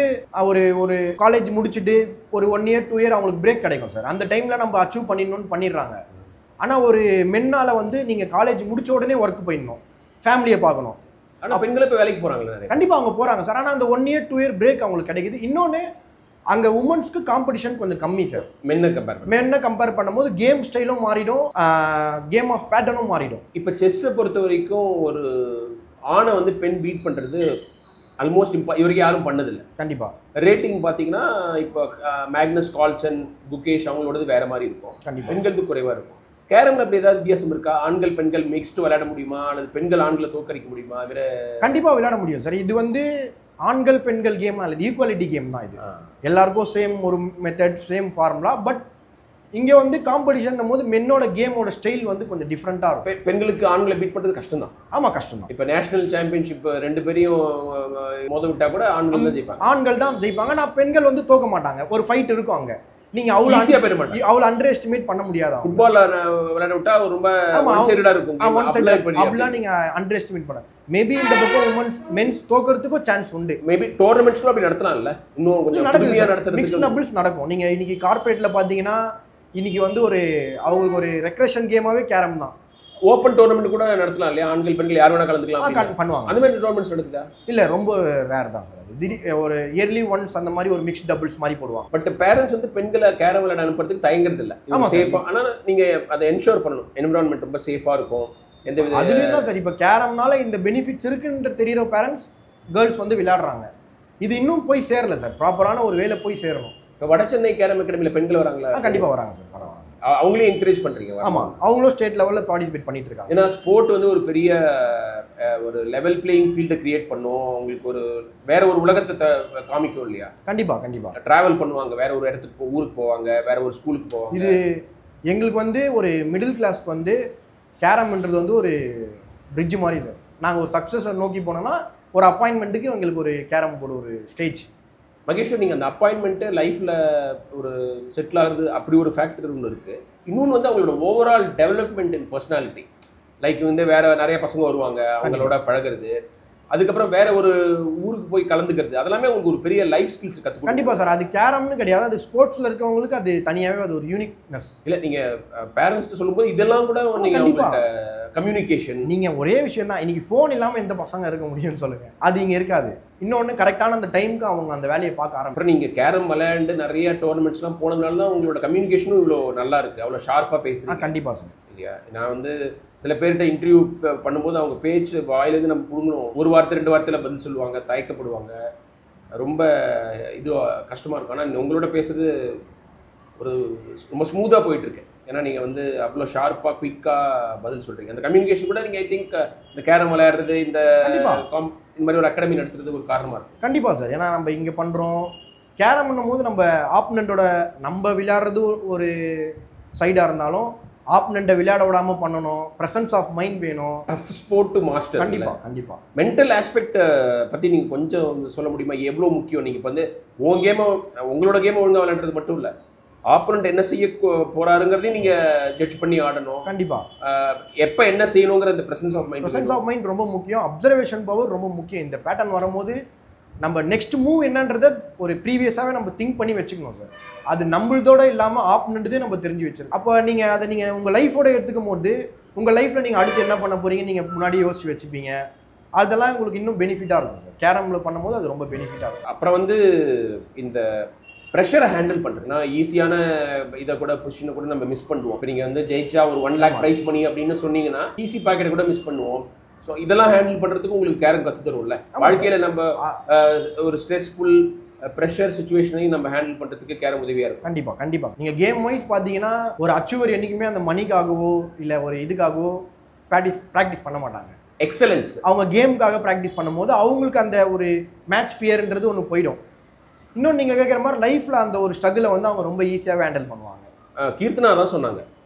ஒரு காலேஜ் முடிச்சுட்டு ஒரு 1 இயர் 2 இயர் அவங்களுக்கு பிரேக் கிடைக்கும் சார். அந்த டைமில் நம்ம அச்சீவ் பண்ணிடுறாங்க. ஆனால் ஒரு மென்னால் வந்து நீங்கள் காலேஜ் முடிச்ச உடனே ஒர்க் போயிடணும், ஃபேமிலியை பார்க்கணும். ஆனால் பெண்கள் இப்போ வேலைக்கு போகிறாங்களே. கண்டிப்பாக அவங்க போகிறாங்க சார். ஆனால் அந்த 1 இயர் 2 இயர் பிரேக் அவங்களுக்கு கிடைக்குது. இன்னொன்று அங்கே உமன்ஸ்க்கு காம்படிஷன் கொஞ்சம் கம்மி சார். மென்னை கம்பேர் பண்ணும்போது கேம் ஸ்டைலும் மாறிடும், கேம் ஆஃப் பேட்டர்னும் மாறிடும். இப்போ செஸ்ஸை பொறுத்த வரைக்கும் ஒரு ஆணை வந்து பெண் பீட் பண்ணுறது ஆல்மோஸ்ட் இது வரைக்கும் யாரும் பண்ணதில்லை. கண்டிப்பாக ரேட்டிங் பார்த்தீங்கன்னா இப்போ மேக்னஸ் கால்சன், குகேஷ் அவங்களோடது வேற மாதிரி இருக்கும். பெண்களுக்கு குறைவாக இருக்கும். கேரம்ல அப்படி ஏதாவது வித்தியாசம் இருக்கா? ஆண்கள் பெண்கள் மிக்ஸ்டு விளையாட முடியுமா, அல்லது பெண்கள் ஆண்களை தோற்கடிக்க முடியுமா? வேற கண்டிப்பாக விளையாட முடியும் சார். இது வந்து ஆண்கள் பெண்கள் கேம் அல்லது ஈக்குவாலிட்டி கேம் தான். இது எல்லாருக்கும் சேம் ஒரு மெத்தட், சேம் ஃபார்முலா. பட் இங்கே வந்து காம்படிஷன் போது மென்னோட கேமோட ஸ்டைல் வந்து கொஞ்சம் டிஃப்ரெண்ட்டாக இருக்கும். பெண்களுக்கு ஆண்களை பீட் பண்ணுறது கஷ்டம் தான். ஆமாம், கஷ்டம் தான். இப்போ நேஷனல் சாம்பியன்ஷிப் 2 பேரையும் மோத விட்டா கூட ஆண்கள் தான் ஜெயிப்பாங்க. ஆண்கள் தான் ஜெயிப்பாங்க. நான் பெண்கள் வந்து தோக்க மாட்டாங்க. ஒரு ஃபைட் இருக்கும் அங்கே. நீங்க அவ்வளோ ஈஸியா போயிட மாட்டாங்க. அவ்வளோ அண்டர் எஸ்டிமேட் பண்ண முடியாது. ஃபுட்பால்ல விளையாட விட்டா ரொம்ப ஒன் சைடடா இருக்கும். அப்படிலாம் நீங்க அண்டர் எஸ்டிமேட் பண்ண. மேபி இந்த பக்கம் மென்ஸ் தோக்கிறதுக்கும் சான்ஸ் உண்டு. மேபி டோர்னமெண்ட்ஸ் கூட அப்படி நடத்தலாம்ல. இன்னும் கொஞ்சம் கடுமையா நடத்துறது. மிக்ஸ்ட் டபுள்ஸ் நடக்கும். நீங்க இன்னைக்கு கார்ப்பரேட்ல பாத்தீங்கன்னா இன்னைக்கு வந்து ஒரு அவங்களுக்கு ஒரு ரெக்ரெஷன் கேமாவே கேரம் தான். ஓப்பன் டோர்னமெண்ட் கூட நடத்தலாம் இல்லையா? ஆண்கள் பெண்கள் யார் வேணா கலந்துக்கலாம் பண்ணுவாங்க. அந்த மாதிரி டோர்னமெண்ட்ஸ் நடக்குதா? இல்ல, ரொம்ப ரேர் தான் சார். அது ஒரு இயர்லி ஒன்ஸ் அந்த மாதிரி ஒரு மிக்ஸ்ட் டபுள்ஸ் மாதிரி போடுவாங்க. பட் பேரண்ட்ஸ் வந்து பெண்களை கேரம் விளையாட அனுப்புறதுக்கு தயங்குறது இல்லை. சேஃபா. ஆனால் நீங்க அதை என்ஷூர் பண்ணணும். என்விரான்மெண்ட் ரொம்ப சேஃபா இருக்கும். எந்த வித அதுலேயும் தான் சார். இப்போ கேரம்னால இந்த பெனிஃபிட்ஸ் இருக்குன்ற தெரியிற பேரண்ட்ஸ் கேர்ள்ஸ் வந்து விளையாடுறாங்க. இது இன்னும் போய் சேரல சார். ப்ராப்பரான ஒரு வேலை போய் சேரணும். இப்போ வடசென்னை கேரம் அகாடமியில் பெண்கள் வராங்களா? கண்டிப்பாக வராங்க சார். பரவாயில்ல. அவங்களையும் என்கரேஜ் பண்றீங்க? ஆமா, அவங்களும் ஸ்டேட் லெவல்ல பார்ட்டிசிபேட் பண்ணிட்டு இருக்காங்க. ஏன்னா ஸ்போர்ட் வந்து ஒரு பெரிய ஒரு லெவல் பிளேயிங் ஃபீல்டை கிரியேட் பண்ணும். அவங்களுக்கு ஒரு வேற ஒரு உலகத்தை காமிக்கும் இல்லையா? கண்டிப்பா டிராவல் பண்ணுவாங்க, வேற ஒரு இடத்துக்கு ஊருக்கு போவாங்க, வேற ஒரு ஸ்கூலுக்கு போவாங்க. இது எங்களுக்கு வந்து ஒரு மிடில் கிளாஸ்க்கு வந்து கேரம்ன்றது வந்து ஒரு பிரிட்ஜ் மாதிரி சார். நாங்கள் ஒரு சக்ஸஸை நோக்கி போனோம்னா ஒரு அப்பாயின்மெண்ட்டுக்கு எங்களுக்கு ஒரு கேரம் போர்டு ஒரு ஸ்டேஜ். மகேஸ்வர், நீங்கள் அந்த அப்பாயின்மெண்ட்டு லைஃப்பில் ஒரு செட்டில் ஆகுறது அப்படி ஒரு ஃபேக்டர் ஒன்று இருக்குது. இன்னொன்று வந்து அவங்களோட ஓவரால் டெவலப்மெண்ட் இன் பர்சனாலிட்டி. லைக் வந்து வேறு நிறைய பசங்க வருவாங்க, அவங்களோட பழகிறது, அதுக்கப்புறம் வேற ஒரு ஊருக்கு போய் கலந்துக்கிறது, அதெல்லாமே உங்களுக்கு ஒரு பெரிய லைஃப் ஸ்கில்ஸ் கற்றுக்கணும். கண்டிப்பாக சார். அது கேரம்னு கிடையாது, அது ஸ்போர்ட்ஸில் இருக்கவங்களுக்கு அது தனியாகவே அது ஒரு யூனிக்னஸ். இல்லை, நீங்கள் பேரண்ட்ஸ் சொல்லும்போது இதெல்லாம் கூட நீங்கள் கம்யூனிகேஷன். நீங்கள் ஒரே விஷயம் தான், இன்னைக்கு ஃபோன் இல்லாமல் எந்த பசங்க இருக்க முடியும்னு சொல்லுங்கள். அது இங்கே இருக்காது. இன்னொன்று கரெக்டான அந்த டைமுக்கு அவங்க அந்த வேலையை பார்க்க ஆரம்பிச்சு. நீங்கள் கேரம் விளையாண்டு நிறைய டோர்னமெண்ட்ஸ்லாம் போனதுனால தான் உங்களோட கம்யூனிகேஷனும் இவ்வளோ நல்லா இருக்குது, அவ்வளோ ஷார்ப்பாக பேசுகிறீங்க. கண்டிப்பாக சார். இல்லையா? நான் வந்து சில பேர்கிட்ட இன்டர்வியூ பண்ணும்போது அவங்க பேச்சு வாயிலேருந்து நம்ம புடுங்கணும். ஒரு வார்த்தை 2 வார்த்தையில் பதில் சொல்லுவாங்க, தயக்கப்படுவாங்க, ரொம்ப இது கஷ்டமாக இருக்கும். ஆனால் உங்களோட பேசுறது ஒரு ரொம்ப ஸ்மூத்தாக போயிட்டுருக்கு. ஏன்னா நீங்கள் வந்து அவ்வளோ ஷார்ப்பாக குயிக்காக பதில் சொல்கிறீங்க. அந்த கம்யூனிகேஷன் கூட நீங்கள் ஐ திங்க் இந்த கேரம் விளையாடுறது, இந்த மாதிரி ஒரு அகாடமி நடத்துறது ஒரு காரணமாக இருக்கும். கண்டிப்பாக சார். ஏன்னா நம்ம இங்கே பண்ணுறோம் கேரம்னும் போது நம்ம ஆப்பனண்ட்டோட நம்ம விளையாடுறது ஒரு சைடாக இருந்தாலும் ஆப்பனண்ட்டை விளையாட விடாமல் பண்ணணும். ப்ரெசன்ஸ் ஆஃப் மைண்ட் வேணும். Tough sport master. கண்டிப்பாக மென்டல் ஆஸ்பெக்டை பற்றி நீங்கள் கொஞ்சம் சொல்ல முடியுமா? எவ்வளோ முக்கியம்? நீங்கள் இப்போ வந்து உங்களோட கேமை ஒழுங்காக விளையாடுறது மட்டும் இல்லை, ஆப்பனண்ட் என்ன செய்ய போறாருங்கிறதையும் நீங்கள் ஜட்ஜ் பண்ணி ஆடணும். கண்டிப்பாக எப்போ என்ன செய்யணுங்கிற அந்த ப்ரெசன்ஸ் ஆஃப் மைண்ட் ரொம்ப முக்கியம். அப்சர்வேஷன் பவர் ரொம்ப முக்கியம். இந்த பேட்டர்ன் வரும்போது நம்ம நெக்ஸ்ட் மூவ் என்னன்றதை ஒரு ப்ரீவியஸாகவே நம்ம திங்க் பண்ணி வச்சுக்கணும் சார். அது நம்மளதோட இல்லாமல் ஆப்னன்றதே நம்ம தெரிஞ்சு வச்சிருக்கோம். அப்போ நீங்கள் உங்கள் லைஃபோட எடுத்துக்கும் போது உங்கள் லைஃப்பில் நீங்கள் அடுத்து என்ன பண்ண போகிறீங்க நீங்கள் முன்னாடி யோசிச்சு வச்சுப்பீங்க. அதெல்லாம் உங்களுக்கு இன்னும் பெனிஃபிட்டாக இருக்கும் சார். கேரமில் பண்ணும்போது அது ரொம்ப பெனிஃபிட்டாக இருக்கும். அப்புறம் வந்து இந்த ப்ரெஷரை ஹேண்டில் பண்ணுறதுனா ஈஸியான இதை கூட பொசிஷனை கூட நம்ம மிஸ் பண்ணுவோம். இப்போ நீங்கள் வந்து ஜெயிச்சா ஒரு 1 lakh ப்ரைஸ் பண்ணி அப்படின்னு சொன்னீங்கன்னா ஈஸி பாக்கெட்டை கூட மிஸ் பண்ணுவோம். ஸோ இதெல்லாம் ஹேண்டில் பண்ணுறதுக்கு உங்களுக்கு கேரம் கற்று தரும்ல. வாழ்க்கையில் நம்ம ஒரு ஸ்ட்ரெஸ்ஃபுல் ப்ரெஷர் சுச்சுவேஷனையும் நம்ம ஹேண்டில் பண்ணுறதுக்கு கேரம் உதவியாக இருக்கும். கண்டிப்பாக நீங்கள் கேம் வைஸ் பார்த்தீங்கன்னா ஒரு அச்சீவர் என்றைக்குமே அந்த மணிக்காகவோ இல்லை ஒரு இதுக்காகவோ ப்ராக்டிஸ் பண்ண மாட்டாங்க. எக்ஸலன்ஸ் அவங்க கேமுக்காக ப்ராக்டிஸ் பண்ணும்போது அவங்களுக்கு அந்த ஒரு மேட்ச் ஃபியர்ன்றது ஒன்று போயிடும். இன்னொன்று நீங்கள் கேட்குற மாதிரி லைஃப்பில் அந்த ஒரு ஸ்ட்ரகிளை வந்து அவங்க ரொம்ப ஈஸியாகவே ஹேண்டில் பண்ணுவாங்க. கீர்த்தனா தான் சொன்னாங்க,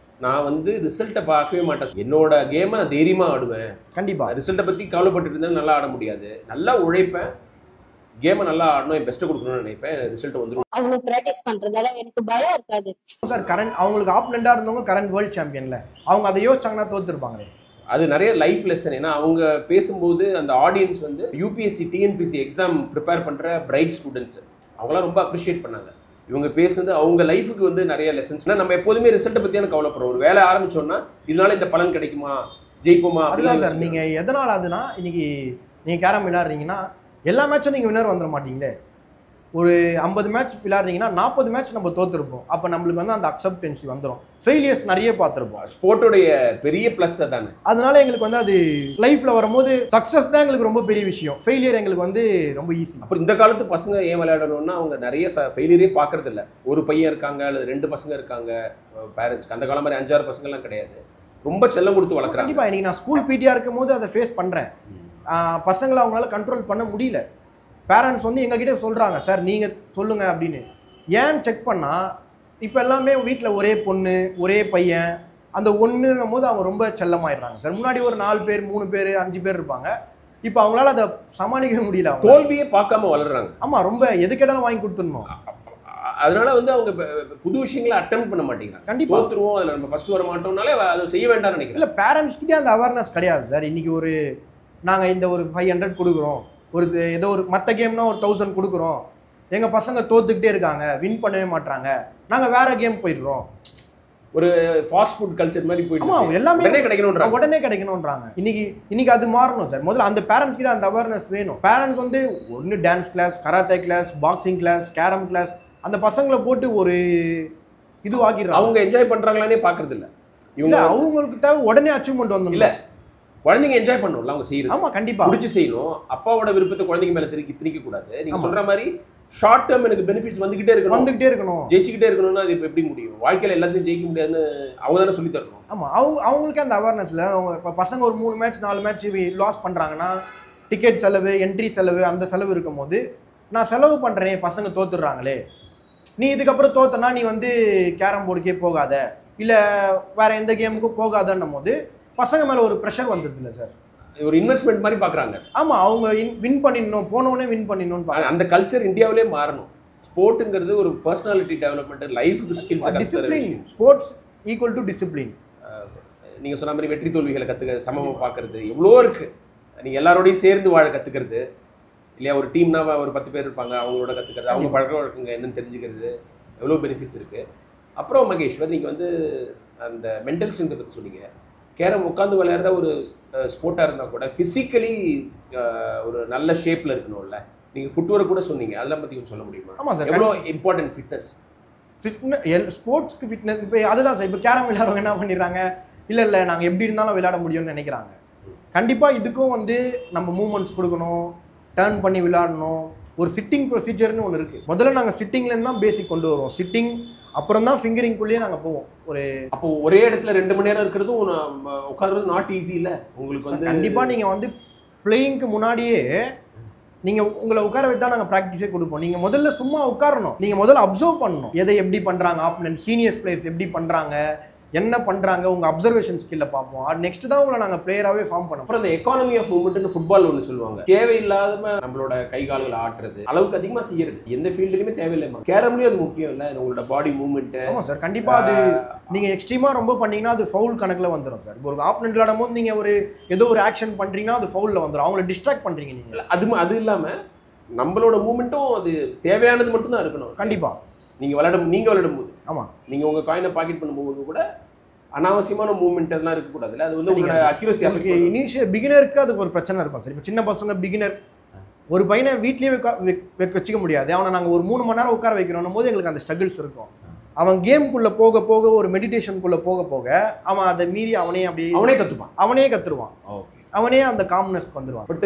நான் வந்து ரிசல்ட்டை பார்க்கவே மாட்டேன், என்னோட கேமை நான் தைரியமாக ஆடுவேன். கண்டிப்பாக ரிசல்ட்டை பற்றி கவலைப்பட்டு இருந்தாலும் நல்லா ஆட முடியாது, நல்லா உழைப்பேன், கேமை நல்லா ஆடணும், என் பெஸ்ட்டை கொடுக்கணும்னு நினைப்பேன், ரிசல்ட் வந்துடும். அவங்க ப்ராக்டிஸ் பண்ணுறதால எனக்கு பயம் இருக்காது சார். அவங்களுக்கு ஆப்பனண்டாக இருந்தவங்க கரண்ட் வேர்ல்டு சாம்பியன்ல அவங்க அதை யோசிச்சாங்கன்னா தோத்துருப்பாங்களே. அது நிறைய லைஃப் லெசன். ஏன்னா அவங்க பேசும்போது அந்த ஆடியன்ஸ் வந்து யூபிஎஸ்சி டிஎன்பிஎஸ்சி எக்ஸாம் ப்ரிப்பேர் பண்ணுற பிரைட் ஸ்டூடெண்ட்ஸ் அவங்களாம் ரொம்ப அப்ரிஷியேட் பண்ணாங்க. இவங்க பேசுனது அவங்க லைஃபுக்கு வந்து நிறைய லெசன்ஸ். நம்ம எப்போதுமே ரிசல்ட்டை பற்றியான கவலைப்படுறோம். ஒரு வேலை ஆரம்பிச்சோன்னா இதனால இந்த பலன் கிடைக்குமா, ஜெயிப்போமா? அதுதான் சார். நீங்கள் எதனால் அதுனா இன்னைக்கு நீங்கள் கேரம் விளையாடுறீங்கன்னா எல்லா மேட்சும் நீங்கள் வின்னர் வந்துட மாட்டீங்களே. ஒரு 50 மேட்ச் விளையாடுறீங்கன்னா 40 மேட்ச் நம்ம தோத்துருப்போம். அப்போ நம்மளுக்கு வந்து அந்த அக்செப்டன்சி வந்துடும். ஃபெயிலியர்ஸ் நிறைய பார்த்துருப்போம். ஸ்போர்ட்டோடைய பெரிய ப்ளஸ் தானே. அதனால எங்களுக்கு வந்து அது லைஃப்ல வரும்போது சக்ஸஸ் தான் எங்களுக்கு ரொம்ப பெரிய விஷயம். ஃபெயிலியர் எங்களுக்கு வந்து ரொம்ப ஈஸி. அப்புறம் இந்த காலத்து பசங்க ஏன் விளையாடணும்னா அவங்க நிறைய ஃபெயிலியரே பார்க்கறது இல்லை. ஒரு பையன் இருக்காங்க அல்லது 2 பசங்க இருக்காங்க பேரண்ட்ஸ்க்கு. அந்த காலம் மாதிரி 5-6 பசங்கள்லாம் கிடையாது. ரொம்ப செல்லம் கொடுத்து வளர்க்குறாங்க. கண்டிப்பாக இன்னைக்கு நான் ஸ்கூல் பிடிஆ இருக்கும் போது அதை ஃபேஸ் பண்ணுறேன். பசங்களை அவங்களால கண்ட்ரோல் பண்ண முடியல. பேரண்ட்ஸ் வந்து எங்ககிட்ட சொல்கிறாங்க, சார் நீங்கள் சொல்லுங்கள் அப்படின்னு. ஏன்னு செக் பண்ணால் இப்போ எல்லாமே வீட்டில் ஒரே பொண்ணு ஒரே பையன், அந்த ஒன்றுங்கும் போது அவங்க ரொம்ப செல்லமாயிடுறாங்க சார். முன்னாடி ஒரு 4 பேர் 3 பேர் 5 பேர் இருப்பாங்க. இப்போ அவங்களால அதை சமாளிக்க முடியல. தோல்வியே பார்க்காம வளர்றாங்க. ஆமாம், ரொம்ப எது கேட்டாலும் வாங்கி கொடுத்துடணும். அதனால வந்து அவங்க புது விஷயங்களை அட்டெம்ப்ட் பண்ண மாட்டேங்கிறாங்க. கண்டிப்பாக தோத்துருவோம், அதில் நம்ம ஃபர்ஸ்ட் வர மாட்டோம்னாலே அதை செய்ய வேண்டாம்னு நினைக்கிறேன். இல்லை, பேரண்ட்ஸ்கிட்டே அந்த அவேர்னஸ் கிடையாது சார். இன்றைக்கி ஒரு நாங்கள் இந்த ஒரு 500 கொடுக்குறோம், ஒரு ஏதோ ஒரு மற்ற கேம்னா ஒரு 1000 கொடுக்குறோம், எங்கள் பசங்க தோத்துக்கிட்டே இருக்காங்க, வின் பண்ணவே மாட்டாங்க, நாங்கள் வேற கேம் போயிடுறோம். ஒரு ஃபாஸ்ட் ஃபுட் கல்ச்சர் மாதிரி போயிட்டு ஆமாம், எல்லாமே உடனே கிடைக்கணுன்றாங்க. இன்னைக்கு அது மாறணும் சார். முதல்ல அந்த பேரண்ட்ஸ் கிட்ட அந்த அவேர்னஸ் வேணும். பேரண்ட்ஸ் வந்து ஒன்று dance class, karate class, boxing class, carrom class, அந்த பசங்களை போட்டு ஒரு இது ஆக்கிடுறாங்க. அவங்க என்ஜாய் பண்றாங்களானே பாக்குறது இல்லை. இவங்க அவங்களுக்கு தேவை உடனே அச்சீவ்மெண்ட் வந்து இல்லை, குழந்தைங்க என்ஜாய் பண்ணணும்ல அவங்க செய்யறது. ஆமா, கண்டிப்பா பிடிச்சி செய்யணும். அப்பாவோட விருப்பத்தை குழந்தைங்க மேல திணிக்க கூடாது. நீங்க சொல்ற மாதிரி ஷார்ட் டேர்ம் எனக்கு பெனிஃபிட்ஸ் வந்துகிட்டே இருக்கணும், ஜெயிச்சுக்கிட்டே இருக்கணும்னா அது இப்போ எப்படி முடியும்? வாழ்க்கையில் எல்லாத்தையும் ஜெயிக்க முடியாதுன்னு அவங்க தானே சொல்லி தரணும். ஆமாம், அவங்களுக்கே அந்த அவேர்னஸ்ல அவங்க இப்போ பசங்க ஒரு 3 மேட்ச் 4 மேட்ச் லாஸ் பண்ணுறாங்கன்னா டிக்கெட் செலவு, என்ட்ரி செலவு, அந்த செலவு இருக்கும் போது நான் செலவு பண்ணுறேன், பசங்க தோத்துடுறாங்களே, நீ இதுக்கப்புறம் தோத்தனா நீ வந்து கேரம் போர்டுக்கே போகாத, இல்லை வேற எந்த கேமுக்கும் போகாதன்னும் போது பசங்க மேலே ஒரு ப்ரெஷர் வந்தது இல்லை சார். ஒரு இன்வெஸ்ட்மெண்ட் மாதிரி பார்க்குறாங்க. ஆமாம், அவங்க வின் பண்ணிடணும், போனோடனே வின் பண்ணிடணும். அந்த கல்ச்சர் இந்தியாவிலே மாறணும். ஸ்போர்ட்டுங்கிறது ஒரு personality development, life skills, discipline. Sports equal to discipline. நீங்கள் சொன்ன மாதிரி வெற்றி தோல்விகளை கற்றுக்க, சமமாக பார்க்கறது எவ்வளோ இருக்குது. நீங்கள் எல்லாரோடையும் சேர்ந்து வாழ கற்றுக்கிறது இல்லையா? ஒரு டீம்னா ஒரு 10 பேர் இருப்பாங்க, அவங்களோட கற்றுக்கிறது, அவங்க பழக்க வழக்கங்க என்னன்னு தெரிஞ்சுக்கிறது, எவ்வளோ பெனிஃபிட்ஸ் இருக்குது. அப்புறம் மகேஸ்வர், நீங்கள் வந்து அந்த மென்டல் ஸ்ட்ரென்த்தை பற்றி சொன்னீங்க. கேரம் உட்காந்து விளையாடுற ஒரு ஸ்போர்ட்டாக இருந்தால் கூட ஃபிசிக்கலி ஒரு நல்ல ஷேப்பில் இருக்கணும்ல. நீங்கள் ஃபுட்வேர் கூட சொன்னீங்க, அதெல்லாம் பற்றி கொஞ்சம் சொல்ல முடியுமா? ஆமாம் சார், எவ்வளோ இம்பார்ட்டன்ட் ஃபிட்னஸ் ஸ்போர்ட்ஸ்க்கு ஃபிட்னஸ். இப்போ அதுதான் சார், இப்போ கேரம் விளையாடுறவங்க என்ன பண்ணிடுறாங்க, இல்லை நாங்கள் எப்படி இருந்தாலும் விளையாட முடியும்னு நினைக்கிறாங்க. கண்டிப்பாக இதுக்கும் வந்து நம்ம மூவ்மெண்ட்ஸ் கொடுக்கணும், டர்ன் பண்ணி விளையாடணும். ஒரு சிட்டிங் ப்ரொசீஜர்னு ஒன்று இருக்குது. முதல்ல நாங்கள் சிட்டிங்லேருந்து தான் பேசிக் கொண்டு வருவோம். சிட்டிங் அப்புறம் தான் ஃபிங்கரிங்குள்ளேயே நாங்கள் போவோம். அப்போ ஒரே இடத்துல 2 மணி நேரம் இருக்கிறதும் உட்கார்றது நாட் ஈஸி இல்லை உங்களுக்கு வந்து. கண்டிப்பாக நீங்கள் வந்து பிளேயிங்க்கு முன்னாடியே நீங்கள் உங்களை உட்கார வச்சு தான் நாங்கள் ப்ராக்டிஸே கொடுப்போம். நீங்கள் முதல்ல சும்மா உட்காரணும், நீங்கள் முதல்ல அப்சர்வ் பண்ணணும், எதை எப்படி பண்ணுறாங்க ஆப்போனன்ட், சீனியர்ஸ் பிளேயர்ஸ் எப்படி பண்ணுறாங்க, என்ன பண்ணுறாங்க, உங்கள் அப்சர்வேஷன் ஸ்கில்ல பார்ப்போம். நெக்ஸ்ட் தான் உங்களை நாங்கள் பிளேயராகவே ஃபார்ம் பண்ணோம். அப்புறம் இந்த எக்கானமி ஆஃப் மூவ்மெண்ட்னு ஃபுட்பால் ஒன்று சொல்லுவாங்க. தேவையில்லாம நம்மளோட கை கால்களை ஆட்டுறது, அளவுக்கு அதிகமாக செய்யறது எந்த ஃபீல்டுலையுமே தேவையில்லைமா. கேரம்லேயும் அது முக்கியம் இல்லை, உங்களோட பாடி மூவ்மெண்ட்டு. ஆமாம் சார், கண்டிப்பாக அது நீங்கள் எக்ஸ்ட்ரீமாக ரொம்ப பண்ணீங்கன்னா அது ஃபவுல் கணக்கில் வந்துடும் சார். ஒரு ஆப்போனன்ட் விளையாடும் போது நீங்கள் ஏதோ ஒரு ஆக்ஷன் பண்ணுறீங்கன்னா அது ஃபவுலில் வந்துடும், அவங்கள டிஸ்ட்ராக்ட் பண்ணுறீங்க நீங்கள். அது இல்லாமல் நம்மளோட மூவ்மெண்ட்டும் அது தேவையானது மட்டும்தான் இருக்கணும். கண்டிப்பாக நீங்கள் விளையாடும் போது, ஆமாம், நீங்கள் உங்கள் காயினை பாக்கெட் பண்ணும்போது கூட அனாவசியமான மூவ்மெண்ட் எல்லாம் இருக்கக்கூடாது. இல்லை, அது வந்து உங்களோட அக்யூரசி அஃபெக்ட். இனிஷியல் பிகினருக்கு அதுக்கு ஒரு பிரச்சனை இருக்கும் சார். இப்போ சின்ன பசங்க பிகினர் ஒரு பையனை வீட்லேயே வச்சுக்க முடியாது, அவனை நாங்கள் ஒரு 3 மணி நேரம் உட்கார வைக்கிறோம் போது எங்களுக்கு அந்த ஸ்ட்ரகிள்ஸ் இருக்கும். அவன் கேமுக்குள்ளே போக போக, ஒரு மெடிடேஷனுக்குள்ளே போக போக அவன் அதை மீறி அவனே கற்றுருவான். ஓகே, அவனே அந்த காம்னஸ்க்கு வந்துடுவான். பட்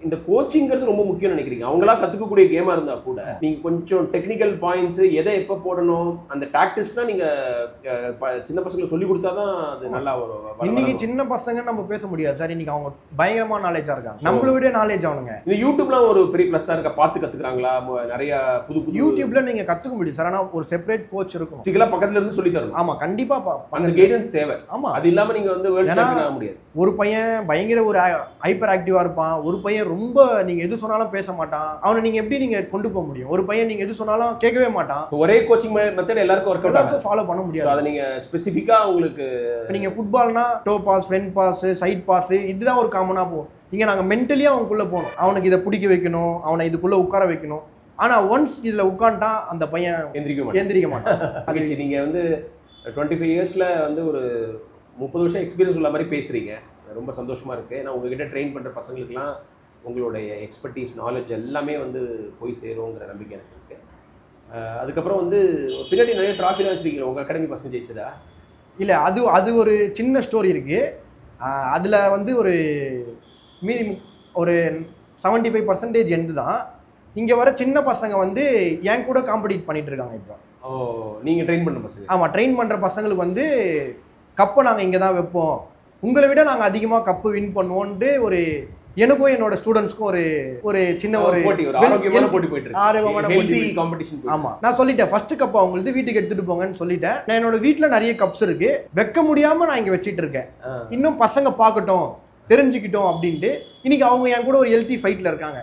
இந்த கோச்சிங்கிறது ரொம்ப முக்கியம்னு நினைக்கிறீங்க. அவங்களா கற்றுக்கக்கூடிய கேமாக இருந்தால் கூட நீங்கள் கொஞ்சம் டெக்னிக்கல் பாயிண்ட்ஸ், எதை எப்போ போடணும், அந்த டாக்டிக்ஸ்லாம் நீங்கள் சின்ன பசங்களை சொல்லி கொடுத்தா தான் அது நல்லா வரும். இன்னைக்கு சின்ன பசங்க நம்ம பேச முடியாது சார். இன்னைக்கு அவங்க பயங்கரமாக நாலேஜாக இருக்காங்க, நம்மளை விட நாலேஜ் அவனுங்க. இந்த யூடியூப்லாம் ஒரு பெரிய ப்ளஸ்ஸாக இருக்கா? பார்த்து கற்றுக்குறாங்களா? நிறைய புது யூடியூப்ல நீங்கள் கற்றுக்க முடியும் சார். ஆனால் ஒரு செப்பரேட் கோச் இருக்கும், சிக்கலாக பக்கத்துல இருந்து சொல்லி தரணும். ஆமாம், கண்டிப்பாக அந்த கைடன்ஸ் தேவை. ஆமாம், அது இல்லாமல் நீங்கள் வந்து வேர்ல்ட் சாம்பியன் ஆக முடியாது. ஒரு பையன் பயங்கர ஒரு ஹைப்பர் ஆக்டிவா இருப்பான், ஒரு பையன் ரொம்ப நீங்க எது சொன்னாலும் பேச மாட்டான், அவனை நீங்க எப்படி நீங்க கொண்டு போக முடியும்? ஒரு பையன் நீங்க எது சொன்னாலும் கேட்கவே மாட்டான். ஒரே கோச்சிங் மெத்தட் எல்லாருக்கும் ஃபாலோ பண்ண முடியாது. அதை நீங்க ஸ்பெசிஃபிக்கா உங்களுக்கு நீங்க ஃபுட்பால்னா toe pass, front pass, side pass, இதுதான் ஒரு காமனா போகும். இங்க நாங்க மென்டலியா அவனுக்குள்ள போகணும், அவனுக்கு இதை பிடிக்க வைக்கணும், அவனை இதுக்குள்ள உட்கார வைக்கணும். ஆனா ஒன்ஸ் இதுல உட்காந்துட்டான் அந்த பையன் எந்திரிக்க மாட்டான். நீங்க வந்து 25 இயர்ஸ்ல வந்து ஒரு 30 வருஷம் எக்ஸ்பீரியன்ஸ் உள்ள மாதிரி பேசுறீங்க, ரொம்ப சந்தோஷமா இருக்கு. ஏன்னா உங்ககிட்ட ட்ரெயின் பண்ற பசங்களுக்குலாம் உங்களுடைய எக்ஸ்பர்டீஸ் நாலேஜ் எல்லாமே வந்து போய் சேருங்கிற நம்பிக்கை எனக்கு இருக்குது. அதுக்கப்புறம் வந்து பின்னாடி நிறைய ட்ராஃபிலாம் வச்சுருக்கீங்க உங்கள் அகாடமி பசங்க ஜெயிச்சதா? இல்லை, அது ஒரு சின்ன ஸ்டோரி இருக்குது. அதில் வந்து ஒரு மீதி ஒரு 75% எந்து தான். இங்கே வர சின்ன பசங்க வந்து என் கூட காம்படிட் பண்ணிட்டு இருக்காங்க இப்போ. நீங்கள் ட்ரெயின் பண்ண பசங்க? ஆமாம், ட்ரெயின் பண்ணுற பசங்களுக்கு வந்து கப்பை நாங்கள் இங்கே தான் வைப்போம், உங்களை விட நாங்கள் அதிகமாக கப்பு வின் பண்ணுவோன்ட்டு ஒரு எனக்கும் என்னோட ஸ்டூடெண்ட்ஸ்க்கும் ஒரு சின்ன ஒரு ஆரோக்கியமான போட்டி போயிட்டு இருக்கு. ஆரோக்கியமான ஹெல்தி காம்படிஷன். ஆமாம், நான் சொல்லிட்டேன் ஃபர்ஸ்ட் கப் அவங்களுக்கு வீட்டுக்கு எடுத்துகிட்டு போங்கன்னு சொல்லிட்டேன். நான் என்னோட வீட்டில் நிறைய கப்ஸ் இருக்கு, வைக்க முடியாமல் நான் இங்கே வச்சுட்டு இருக்கேன். இன்னும் பசங்க பார்க்கட்டும், தெரிஞ்சுக்கிட்டோம் அப்படின்ட்டு இன்னைக்கு அவங்க என் கூட ஒரு ஹெல்த்தி ஃபைட்டில் இருக்காங்க.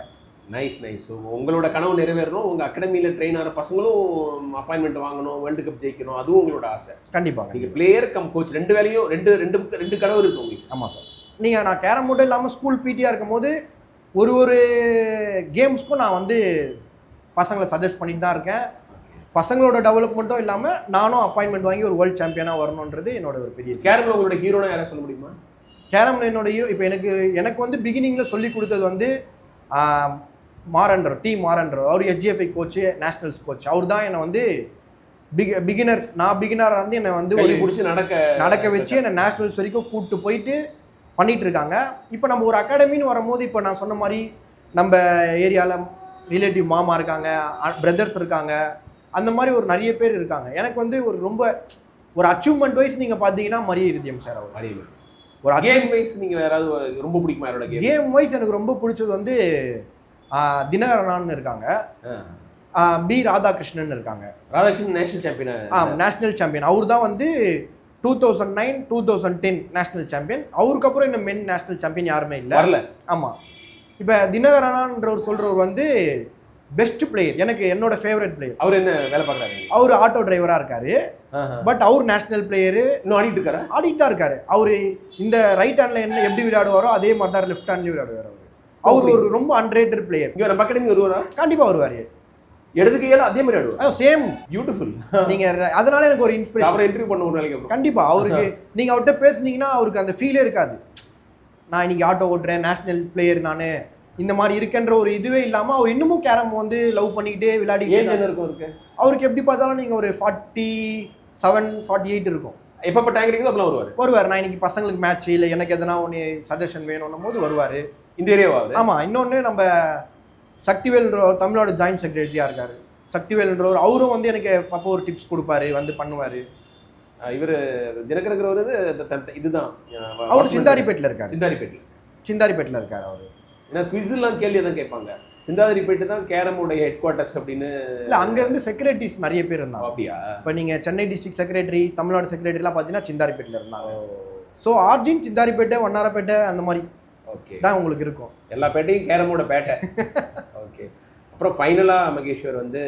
Nice nice. ஸோ உங்களோட கனவு நிறைவேறணும், உங்கள் அகாடமியில் ட்ரெயின் ஆகிற பசங்களும் அப்பாயின்மெண்ட் வாங்கணும், வேர்ல்டு கப் ஜெயிக்கணும், அதுவும் உங்களோட ஆசை. கண்டிப்பாக. நீங்கள் பிளேயர் கம் கோச் ரெண்டு வேலையும் ரெண்டு கனவு இருக்குது உங்களுக்கு. ஆமாம் சார். நீங்கள் நான் கேரம் மட்டும் இல்லாமல் ஸ்கூல் பிடிஆர் இருக்கும்போது ஒரு கேம்ஸ்க்கும் நான் வந்து பசங்களை சஜஸ்ட் பண்ணிட்டு தான் இருக்கேன். பசங்களோட டெவலப்மெண்ட்டும் இல்லாமல் நானும் அப்பாயின்மெண்ட் வாங்கி ஒரு வேர்ல்டு சாம்பியனாக வரணுன்றது என்னோட ஒரு பெரிய. கேரமில் உங்களோட ஹீரோனா யாரை சொல்ல முடியுமா? கேரமில் என்னோட ஹீரோ இப்போ எனக்கு வந்து பிகினிங்கில் சொல்லி கொடுத்தது வந்து மாரண்டர், அவர் எஸ்ஜிஎஃப்ஐ கோச்சு, நேஷனல்ஸ் கோச். அவர் தான் என்னை வந்து நான் பிகினராக இருந்து என்னை வந்து ஒரு பிடிச்சி நடக்க வச்சு என்னை நேஷனல்ஸ் வரைக்கும் கூப்பிட்டு போயிட்டு பண்ணிட்டு இருக்காங்க. இப்போ நம்ம ஒரு அகாடமின்னு வரும்போது இப்போ நான் சொன்ன மாதிரி நம்ம ஏரியாவில் ரிலேட்டிவ் மாமா இருக்காங்க, பிரதர்ஸ் இருக்காங்க, அந்த மாதிரி ஒரு நிறைய பேர் இருக்காங்க. எனக்கு வந்து ஒரு அச்சீவ்மெண்ட் வைஸ் நீங்கள் பார்த்தீங்கன்னா மரிய இருதயம் சார். ஒரு கேம் வைஸ் நீங்கள் யாராவது ரொம்ப பிடிக்குமா? யாரோட கேம் வைஸ் எனக்கு ரொம்ப பிடிச்சது வந்து தினகரனான்னு இருக்காங்க, பி ராதாகிருஷ்ணன் இருக்காங்க. Radhakrishnan national champion. National champion. அவர் தான் வந்து 2009, 2010 நேஷனல் சாம்பியன். அவருக்கு அப்புறம் இன்னும் மென் நேஷனல் சாம்பியன் யாருமே இல்லை, வரல. ஆமாம். இப்போ தினகரனான்றவர் சொல்கிறவர் வந்து பெஸ்ட் பிளேயர், என்னோட ஃபேவரட் பிளேயர். அவர் என்ன வேலை பார்க்குறாரு? அவர் ஆட்டோ டிரைவராக இருக்காரு. பட் அவர் நேஷனல் பிளேயரு. இன்னும் ஆடிட்டு தான் இருக்காரு. அவர் இந்த ரைட் ஹேண்டில் என்ன எப்படி விளையாடுவாரோ அதே மாதிரி தான் லெஃப்ட் ஹேண்ட்லேயும் விளையாடுவார். அவர் ஒரு ரொம்ப அன்ரேட்டட் பிளேயர். இங்கே நம்ம அகாடமி வருவாரா? கண்டிப்பாக வருவார். எடுத்துக்கையில அதே மாதிரி ஆடுவார். Same beautiful. நீங்க அதனால எனக்கு ஒரு இன்ஸ்பிரேஷன். அவரை இன்டர்வியூ பண்ண ஒரு நாளைக்கு கண்டிப்பா அவருக்கு நீங்க அவர்கிட்ட பேசுனீங்கன்னா அவருக்கு அந்த ஃபீலே இருக்காது. நான் இன்னைக்கு ஆட்டோ ஓட்டுறேன், நேஷனல் பிளேயர் நான், இந்த மாதிரி இருக்குன்ற ஒரு இதுவே இல்லாம அவர் இன்னமும் கேரம் வந்து லவ் பண்ணிக்கிட்டே விளையாடிட்டே இருக்கு. அவருக்கு எப்படி பார்த்தாலும் நீங்க ஒரு 47, 48 இருக்கும். எப்போ டைம் கிடைக்குதோ அப்பெல்லாம் வருவார். நான் இன்னைக்கு பசங்களுக்கு மேட்ச் இல்லை, எனக்கு எதனா ஒன்று சஜஷன் வேணும்னும் போது வருவார். இந்த ஏரியாவா? ஆமா. இன்னொன்று நம்ம சக்திவேல்ன்ற தமிழ்நாடு ஜாயின்ட் செக்ரட்டரியா இருக்காரு. சக்திவேல்ன்றவர் அவரும் வந்து எனக்கு அப்போ ஒரு டிப்ஸ் கொடுப்பாரு, வந்து பண்ணுவாரு. இவர் தினகரங்கிறவர் இதுதான். அவர் சிந்தாரிப்பேட்டில் இருக்காரு. சிந்தாரிப்பேட்டில் இருக்காரு அவர். ஏன்னா குவிஸ்லாம் கேள்வி தான் கேட்பாங்க. சிந்தாதிரிப்பேட்டு தான் கேரமுடைய ஹெட் குவார்ட்டர்ஸ் அப்படின்னு. இல்லை, அங்கேருந்து செக்ரட்டரிஸ் நிறைய பேர் இருந்தாங்க. அப்படியா? இப்போ நீங்கள் சென்னை டிஸ்ட்ரிக்ட் செக்ரட்டரி, தமிழ்நாடு செக்ரட்டரிலாம் பார்த்தீங்கன்னா சிந்தாரிப்பேட்டில் இருந்தாங்க. ஸோ ஆர்ஜின் சிந்தாரிப்பேட்டை, வண்ணாரப்பேட்டை அந்த மாதிரி தான் உங்களுக்கு இருக்கும். எல்லா பேட்டையும் கேரமோட பேட்டை. ஓகே. அப்புறம் ஃபைனலாக மகேஸ்வர் வந்து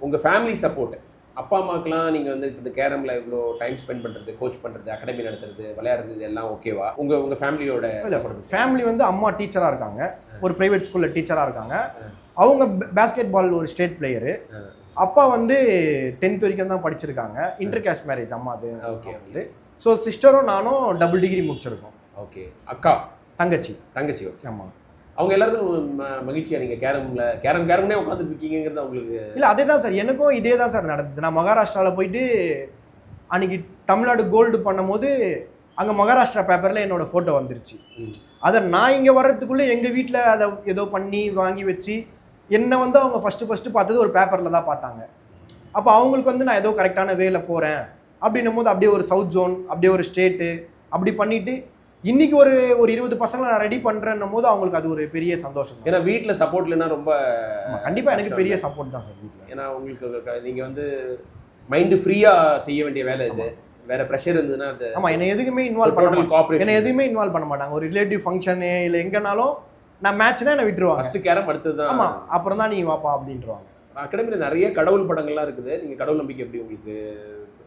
உங்கள் ஃபேமிலி சப்போர்ட், அப்பா அம்மாக்கெலாம் நீங்கள் வந்து இந்த கேரமில் இவ்வளோ டைம் ஸ்பெண்ட் பண்ணுறது, கோச் பண்ணுறது, அகாடமி நடத்துறது, விளையாடுறது எல்லாம் ஓகேவா? உங்கள் ஃபேமிலியோட ஃபேமிலி வந்து அம்மா டீச்சராக இருக்காங்க, ஒரு ப்ரைவேட் ஸ்கூலில் டீச்சராக இருக்காங்க. அவங்க பேஸ்கெட் பால் ஒரு ஸ்டேட் பிளேயரு. அப்பா வந்து 10th வரைக்கும் தான் படிச்சிருக்காங்க. இன்டர் கேஸ்ட் மேரேஜ் அம்மா அது. ஓகே வந்து. ஸோ சிஸ்டரும் நானும் டபுள் டிகிரி முடிச்சிருக்கோம். ஓகே. அக்கா தங்கச்சி. ஓகே. ஆமாம். அவங்க எல்லாருக்கும் மகிழ்ச்சியாக நீங்கள் கேரம்னே உட்காந்துட்டு இருக்கீங்கிறது அவங்களுக்கு? இல்லை, அதே தான் சார், எனக்கும் இதே தான் சார் நடந்தது. நான் மகாராஷ்டிராவில் போயிட்டு அன்றைக்கி தமிழ்நாடு கோல்டு பண்ணும்போது அங்கே மகாராஷ்டிரா பேப்பரில் என்னோடய ஃபோட்டோ வந்துருச்சு. அதை நான் இங்கே வர்றதுக்குள்ளே எங்கள் வீட்டில் அதை ஏதோ பண்ணி வாங்கி வச்சு என்னை வந்து அவங்க ஃபஸ்ட்டு பார்த்தது ஒரு பேப்பரில் தான் பார்த்தாங்க. அப்போ அவங்களுக்கு வந்து நான் ஏதோ கரெக்டான வேலை போகிறேன் அப்படின்னும் போது அப்படியே ஒரு சவுத் ஜோன், அப்படியே ஒரு ஸ்டேட்டு அப்படி பண்ணிவிட்டு இன்னைக்கு ஒரு 20 பசங்களை நான் ரெடி பண்ணுறேன்னும் போது அவங்களுக்கு அது ஒரு பெரிய சந்தோஷம். ஏன்னா வீட்டில் சப்போர்ட் இல்லைன்னா ரொம்ப கண்டிப்பாக எனக்கு பெரிய சப்போர்ட் தான் சார் வீட்டில். ஏன்னா உங்களுக்கு நீங்கள் வந்து மைண்டு ஃப்ரீயாக செய்ய வேண்டிய வேலை இது. வேற ப்ரெஷர் இருந்ததுன்னா அது. ஆமாம், என்னை எதுக்குமே இன்வால்வ் பண்ண மாட்டாங்க. ஒரு ரிலேட்டிவ் ஃபங்க்ஷனு இல்லை எங்கேனாலும் நான் மேட்ச்னா என்னை விட்டுருவாங்க. ஃபஸ்ட்டு கேரம் அடுத்தது தான். ஆமாம், அப்புறம் தான் நீ வாப்பா அப்படின்ட்டுருவாங்க. அகாடமியில் நிறைய கடவுள் படங்கள்லாம் இருக்குது. நீங்கள் கடவுள் நம்பிக்கை எப்படி உங்களுக்கு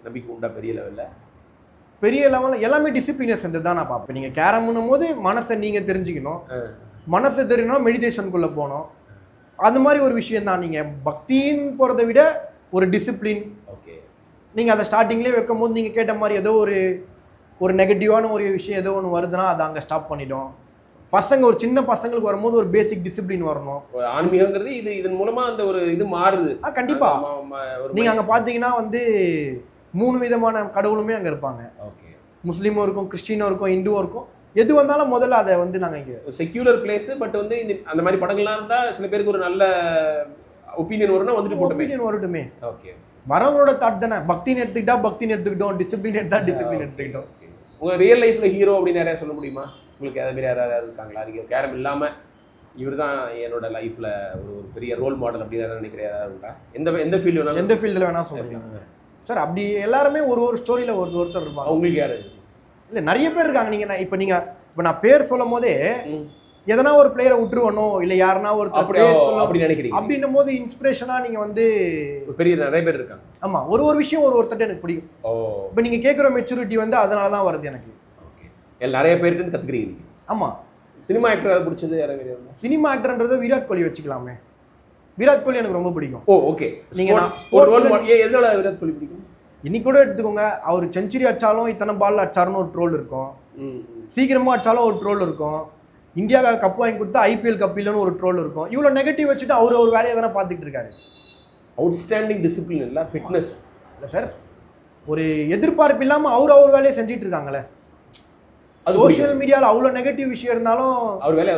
நம்பிக்கை உண்டா? பெரிய லெவலில் எல்லாமே டிசிப்ளினஸ் தான் நான் பார்ப்பேன். நீங்கள் கேரம்னும் போது மனசை நீங்கள் தெரிஞ்சுக்கணும். மனசை தெரியணும், மெடிடேஷனுக்குள்ளே போகணும். அந்த மாதிரி ஒரு விஷயம் தான். நீங்கள் பக்தின்னு போகிறத விட ஒரு டிசிப்ளின். ஓகே. நீங்கள் அதை ஸ்டார்டிங்லேயே வைக்கும் போது நீங்கள் கேட்ட மாதிரி ஏதோ ஒரு நெகட்டிவான ஒரு விஷயம் ஏதோ ஒன்று வருதுன்னா அதை அங்கே ஸ்டாப் பண்ணிட்டோம். பசங்க ஒரு சின்ன பசங்களுக்கு வரும்போது ஒரு பேசிக் டிசிப்ளின் வரணும். ஆன்மீகங்கிறது இதன் மூலமா அந்த ஒரு இது மாறுது. கண்டிப்பா நீங்க அங்க பாத்தீங்கன்னா வந்து 3 விதமான கடவுளுமே அங்க இருப்பாங்க. ஓகே, முஸ்லீமும் இருக்கும், கிறிஸ்டினும் இருக்கும், இந்துவும் இருக்கும். எது வந்தாலும் முதல்ல அதை வந்து நாங்க இங்க செக்யூலர் பிளேஸ். பட் வந்து அந்த மாதிரி படங்கள்லாம் இருந்தா சில பேருக்கு ஒரு நல்ல ஒப்பீனியன் வரும்னா வந்துட்டு போட்டுமே. ஒப்பீனியன் வரட்டுமே. ஓகே, வரவங்களோட தாட் தானே. பக்தின்னு எடுத்துக்கிட்டா பக்தின்னு எடுத்துக்கிட்டோம், டிசிப்ளின் எடுத்தா டிசிப்ளின் எடுத்துக்கிட்டோம். உங்க ரியல் லைஃப்ல ஹீரோ அப்படின்னு நிறைய சொல்ல முடியுமா? உங்களுக்கு அதே மாதிரி யாராவது இருக்காங்களா? நீங்க கேரம் இல்லாம இவர் தான் என்னோட லைஃப்ல ஒரு பெரிய ரோல் மாடல் அப்படின்னு நினைக்கிற யாராவது உண்டா? எந்த ஃபீல்டு வேணாலும், எந்த ஃபீல்டில் வேணா சொல்றீங்க சார். அப்படி எல்லாருமே ஒரு ஸ்டோரியில ஒருத்தர் இருப்பாங்க. உங்களுக்கு யாரு? இல்ல நிறைய பேர் இருக்காங்க. இப்ப நான் பேர் சொல்லும் போதே எதனா ஒரு பிளேயரை விட்டுருவனோ இல்ல யாருன்னா அப்படி நினைக்கிறீங்க? அப்படின்னும் போது இன்ஸ்பிரேஷனா நீங்க வந்து பெரிய நிறைய பேர் இருக்காங்க. ஆமா, ஒரு விஷயம் ஒருத்தர் எனக்கு பிடிக்கும். இப்ப நீங்க கேட்குற மெச்சூரிட்டி வந்து அதனாலதான் வருது எனக்கு. நிறைய பேருக்கு கத்துக்கிறீங்க. ஆமா. சினிமா ஆக்டர் பிடிச்சது யாராவது? சினிமா ஆக்டர்ன்றது விராட் கோலி வச்சுக்கலாமே. விராட் கோலி எனக்கு ரொம்ப பிடிக்கும். ஓகே. நீங்க எதனால விராட் கோலி பிடிக்கும்? இன்னைக்கு கூட எடுத்துக்கோங்க, அவர் செஞ்சுரி அடிச்சாலும் இத்தனை பால் அடிச்சாருன்னு ஒரு ட்ரோல் இருக்கும், சீக்கிரமா அடிச்சாலும் ஒரு ட்ரோல் இருக்கும், இந்தியாவுக்கு கப் வாங்கி கொடுத்தா ஐபிஎல் கப் இல்லைன்னு ஒரு ட்ரோல் இருக்கும். இவ்வளவு நெகட்டிவ் வச்சுட்டு அவர் ஒரு வேலையை தானே பார்த்துட்டு இருக்காரு. அவுட்ஸ்டாண்டிங் டிசிப்ளின் இல்லை, ஃபிட்னஸ் இல்லை சார். ஒரு எதிர்பார்ப்பு இல்லாமல் அவர் வேலையை செஞ்சுட்டு இருக்காங்களே. சோஷியல் மீடியாவில் அவ்வளோ நெகட்டிவ் விஷயம் இருந்தாலும் அவர் வேலையை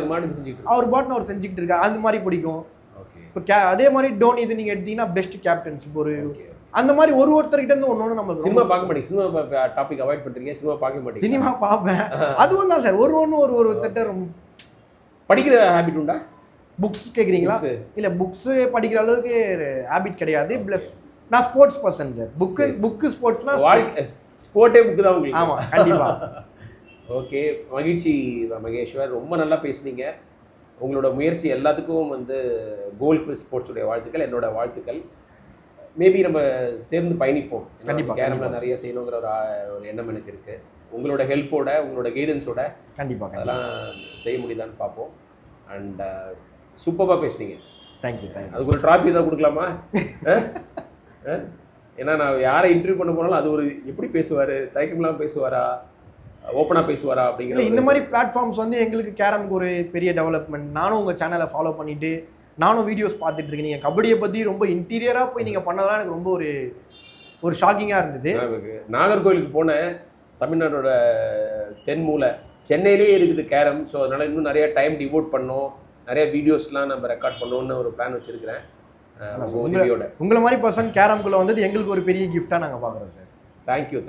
அவர் பாட்டுன்னு அவர் செஞ்சுக்கிட்டு இருக்காரு. அந்த மாதிரி பிடிக்கும். இப்போ அதே மாதிரி டோனி இது நீங்கள் எடுத்தீங்கன்னா பெஸ்ட் கேப்டன்ஷிப். ஒரு அந்த மாதிரி ஒருத்தர்கிட்ட இருந்து ஒன்று நம்ம சினிமா பார்க்க மாட்டேங்க. சினிமா டாபிக் அவாய்ட் பண்ணுறீங்க. சினிமா பார்க்க மாட்டேங்க. சினிமா பார்ப்பேன். அதுவும் தான் சார். ஒருத்தட்ட ரொம்ப படிக்கிற ஹேபிட் உண்டா? புக்ஸ் கேட்குறீங்களா? இல்லை, புக்ஸு படிக்கிற அளவுக்கு ஹேபிட் கிடையாது. ப்ளஸ் நான் ஸ்போர்ட்ஸ் பர்சன் சார். புக்கு ஸ்போர்ட்ஸ்னா ஸ்போர்ட்டே புக்கு தான் உங்களுக்கு. ஆமாம், கண்டிப்பாக. ஓகே, மகிழ்ச்சி மகேஸ்வர். ரொம்ப நல்லா பேசுனீங்க. உங்களோட முயற்சி எல்லாத்துக்கும் வந்து கோல் ஸ்போர்ட்ஸுடைய வாழ்த்துக்கள், என்னோட வாழ்த்துக்கள். மேபி நம்ம சேர்ந்து பயணிப்போம். கண்டிப்பாக கேரமில் நிறைய செய்யணுங்கிற ஒரு எண்ணம் எனக்கு இருக்குது. உங்களோட ஹெல்ப்போட, உங்களோட கைடன்ஸோட கண்டிப்பாக அதெல்லாம் செய்ய முடியுதான்னு பார்ப்போம். அண்ட் சூப்பராக பேசுனீங்க. தேங்க்யூ. அதுக்கு ஒரு ட்ராஃபி தான் கொடுக்கலாமா? ஏன்னா நான் யாரை இன்டர்வியூ பண்ண போனாலும் அது ஒரு எப்படி பேசுவார், தயக்கம்லாம் பேசுவாரா, ஓப்பனாக பேசுவாரா அப்படிங்கிற இந்த மாதிரி பிளாட்ஃபார்ம்ஸ் வந்து எங்களுக்கு கேரமுக்கு ஒரு பெரிய டெவலப்மெண்ட். நானும் உங்கள் சேனலை ஃபாலோ பண்ணிவிட்டு நானும் வீடியோஸ் பார்த்துட்டு இருக்கேன். நீங்கள் கபடியை பற்றி ரொம்ப இன்டீரியராக போய் நீங்கள் பண்ணதெல்லாம் எனக்கு ரொம்ப ஒரு ஷாக்கிங்காக இருந்தது. நாகர்கோவிலுக்கு போனேன். தமிழ்நாடோட தென்மூலை சென்னையிலேயே இருக்குது கேரம். ஸோ அதனால் இன்னும் நிறைய டைம் டிவோட் பண்ணோம், நிறைய வீடியோஸ்லாம் நம்ம ரெக்கார்ட் பண்ணோன்னு ஒரு பிளான் வச்சுருக்கிறேன். உங்களை மாதிரி பர்சன் கேரம்குள்ளே வந்தது எங்களுக்கு ஒரு பெரிய கிஃப்டாக நாங்கள் பார்க்குறோம் சார். தேங்க்யூ.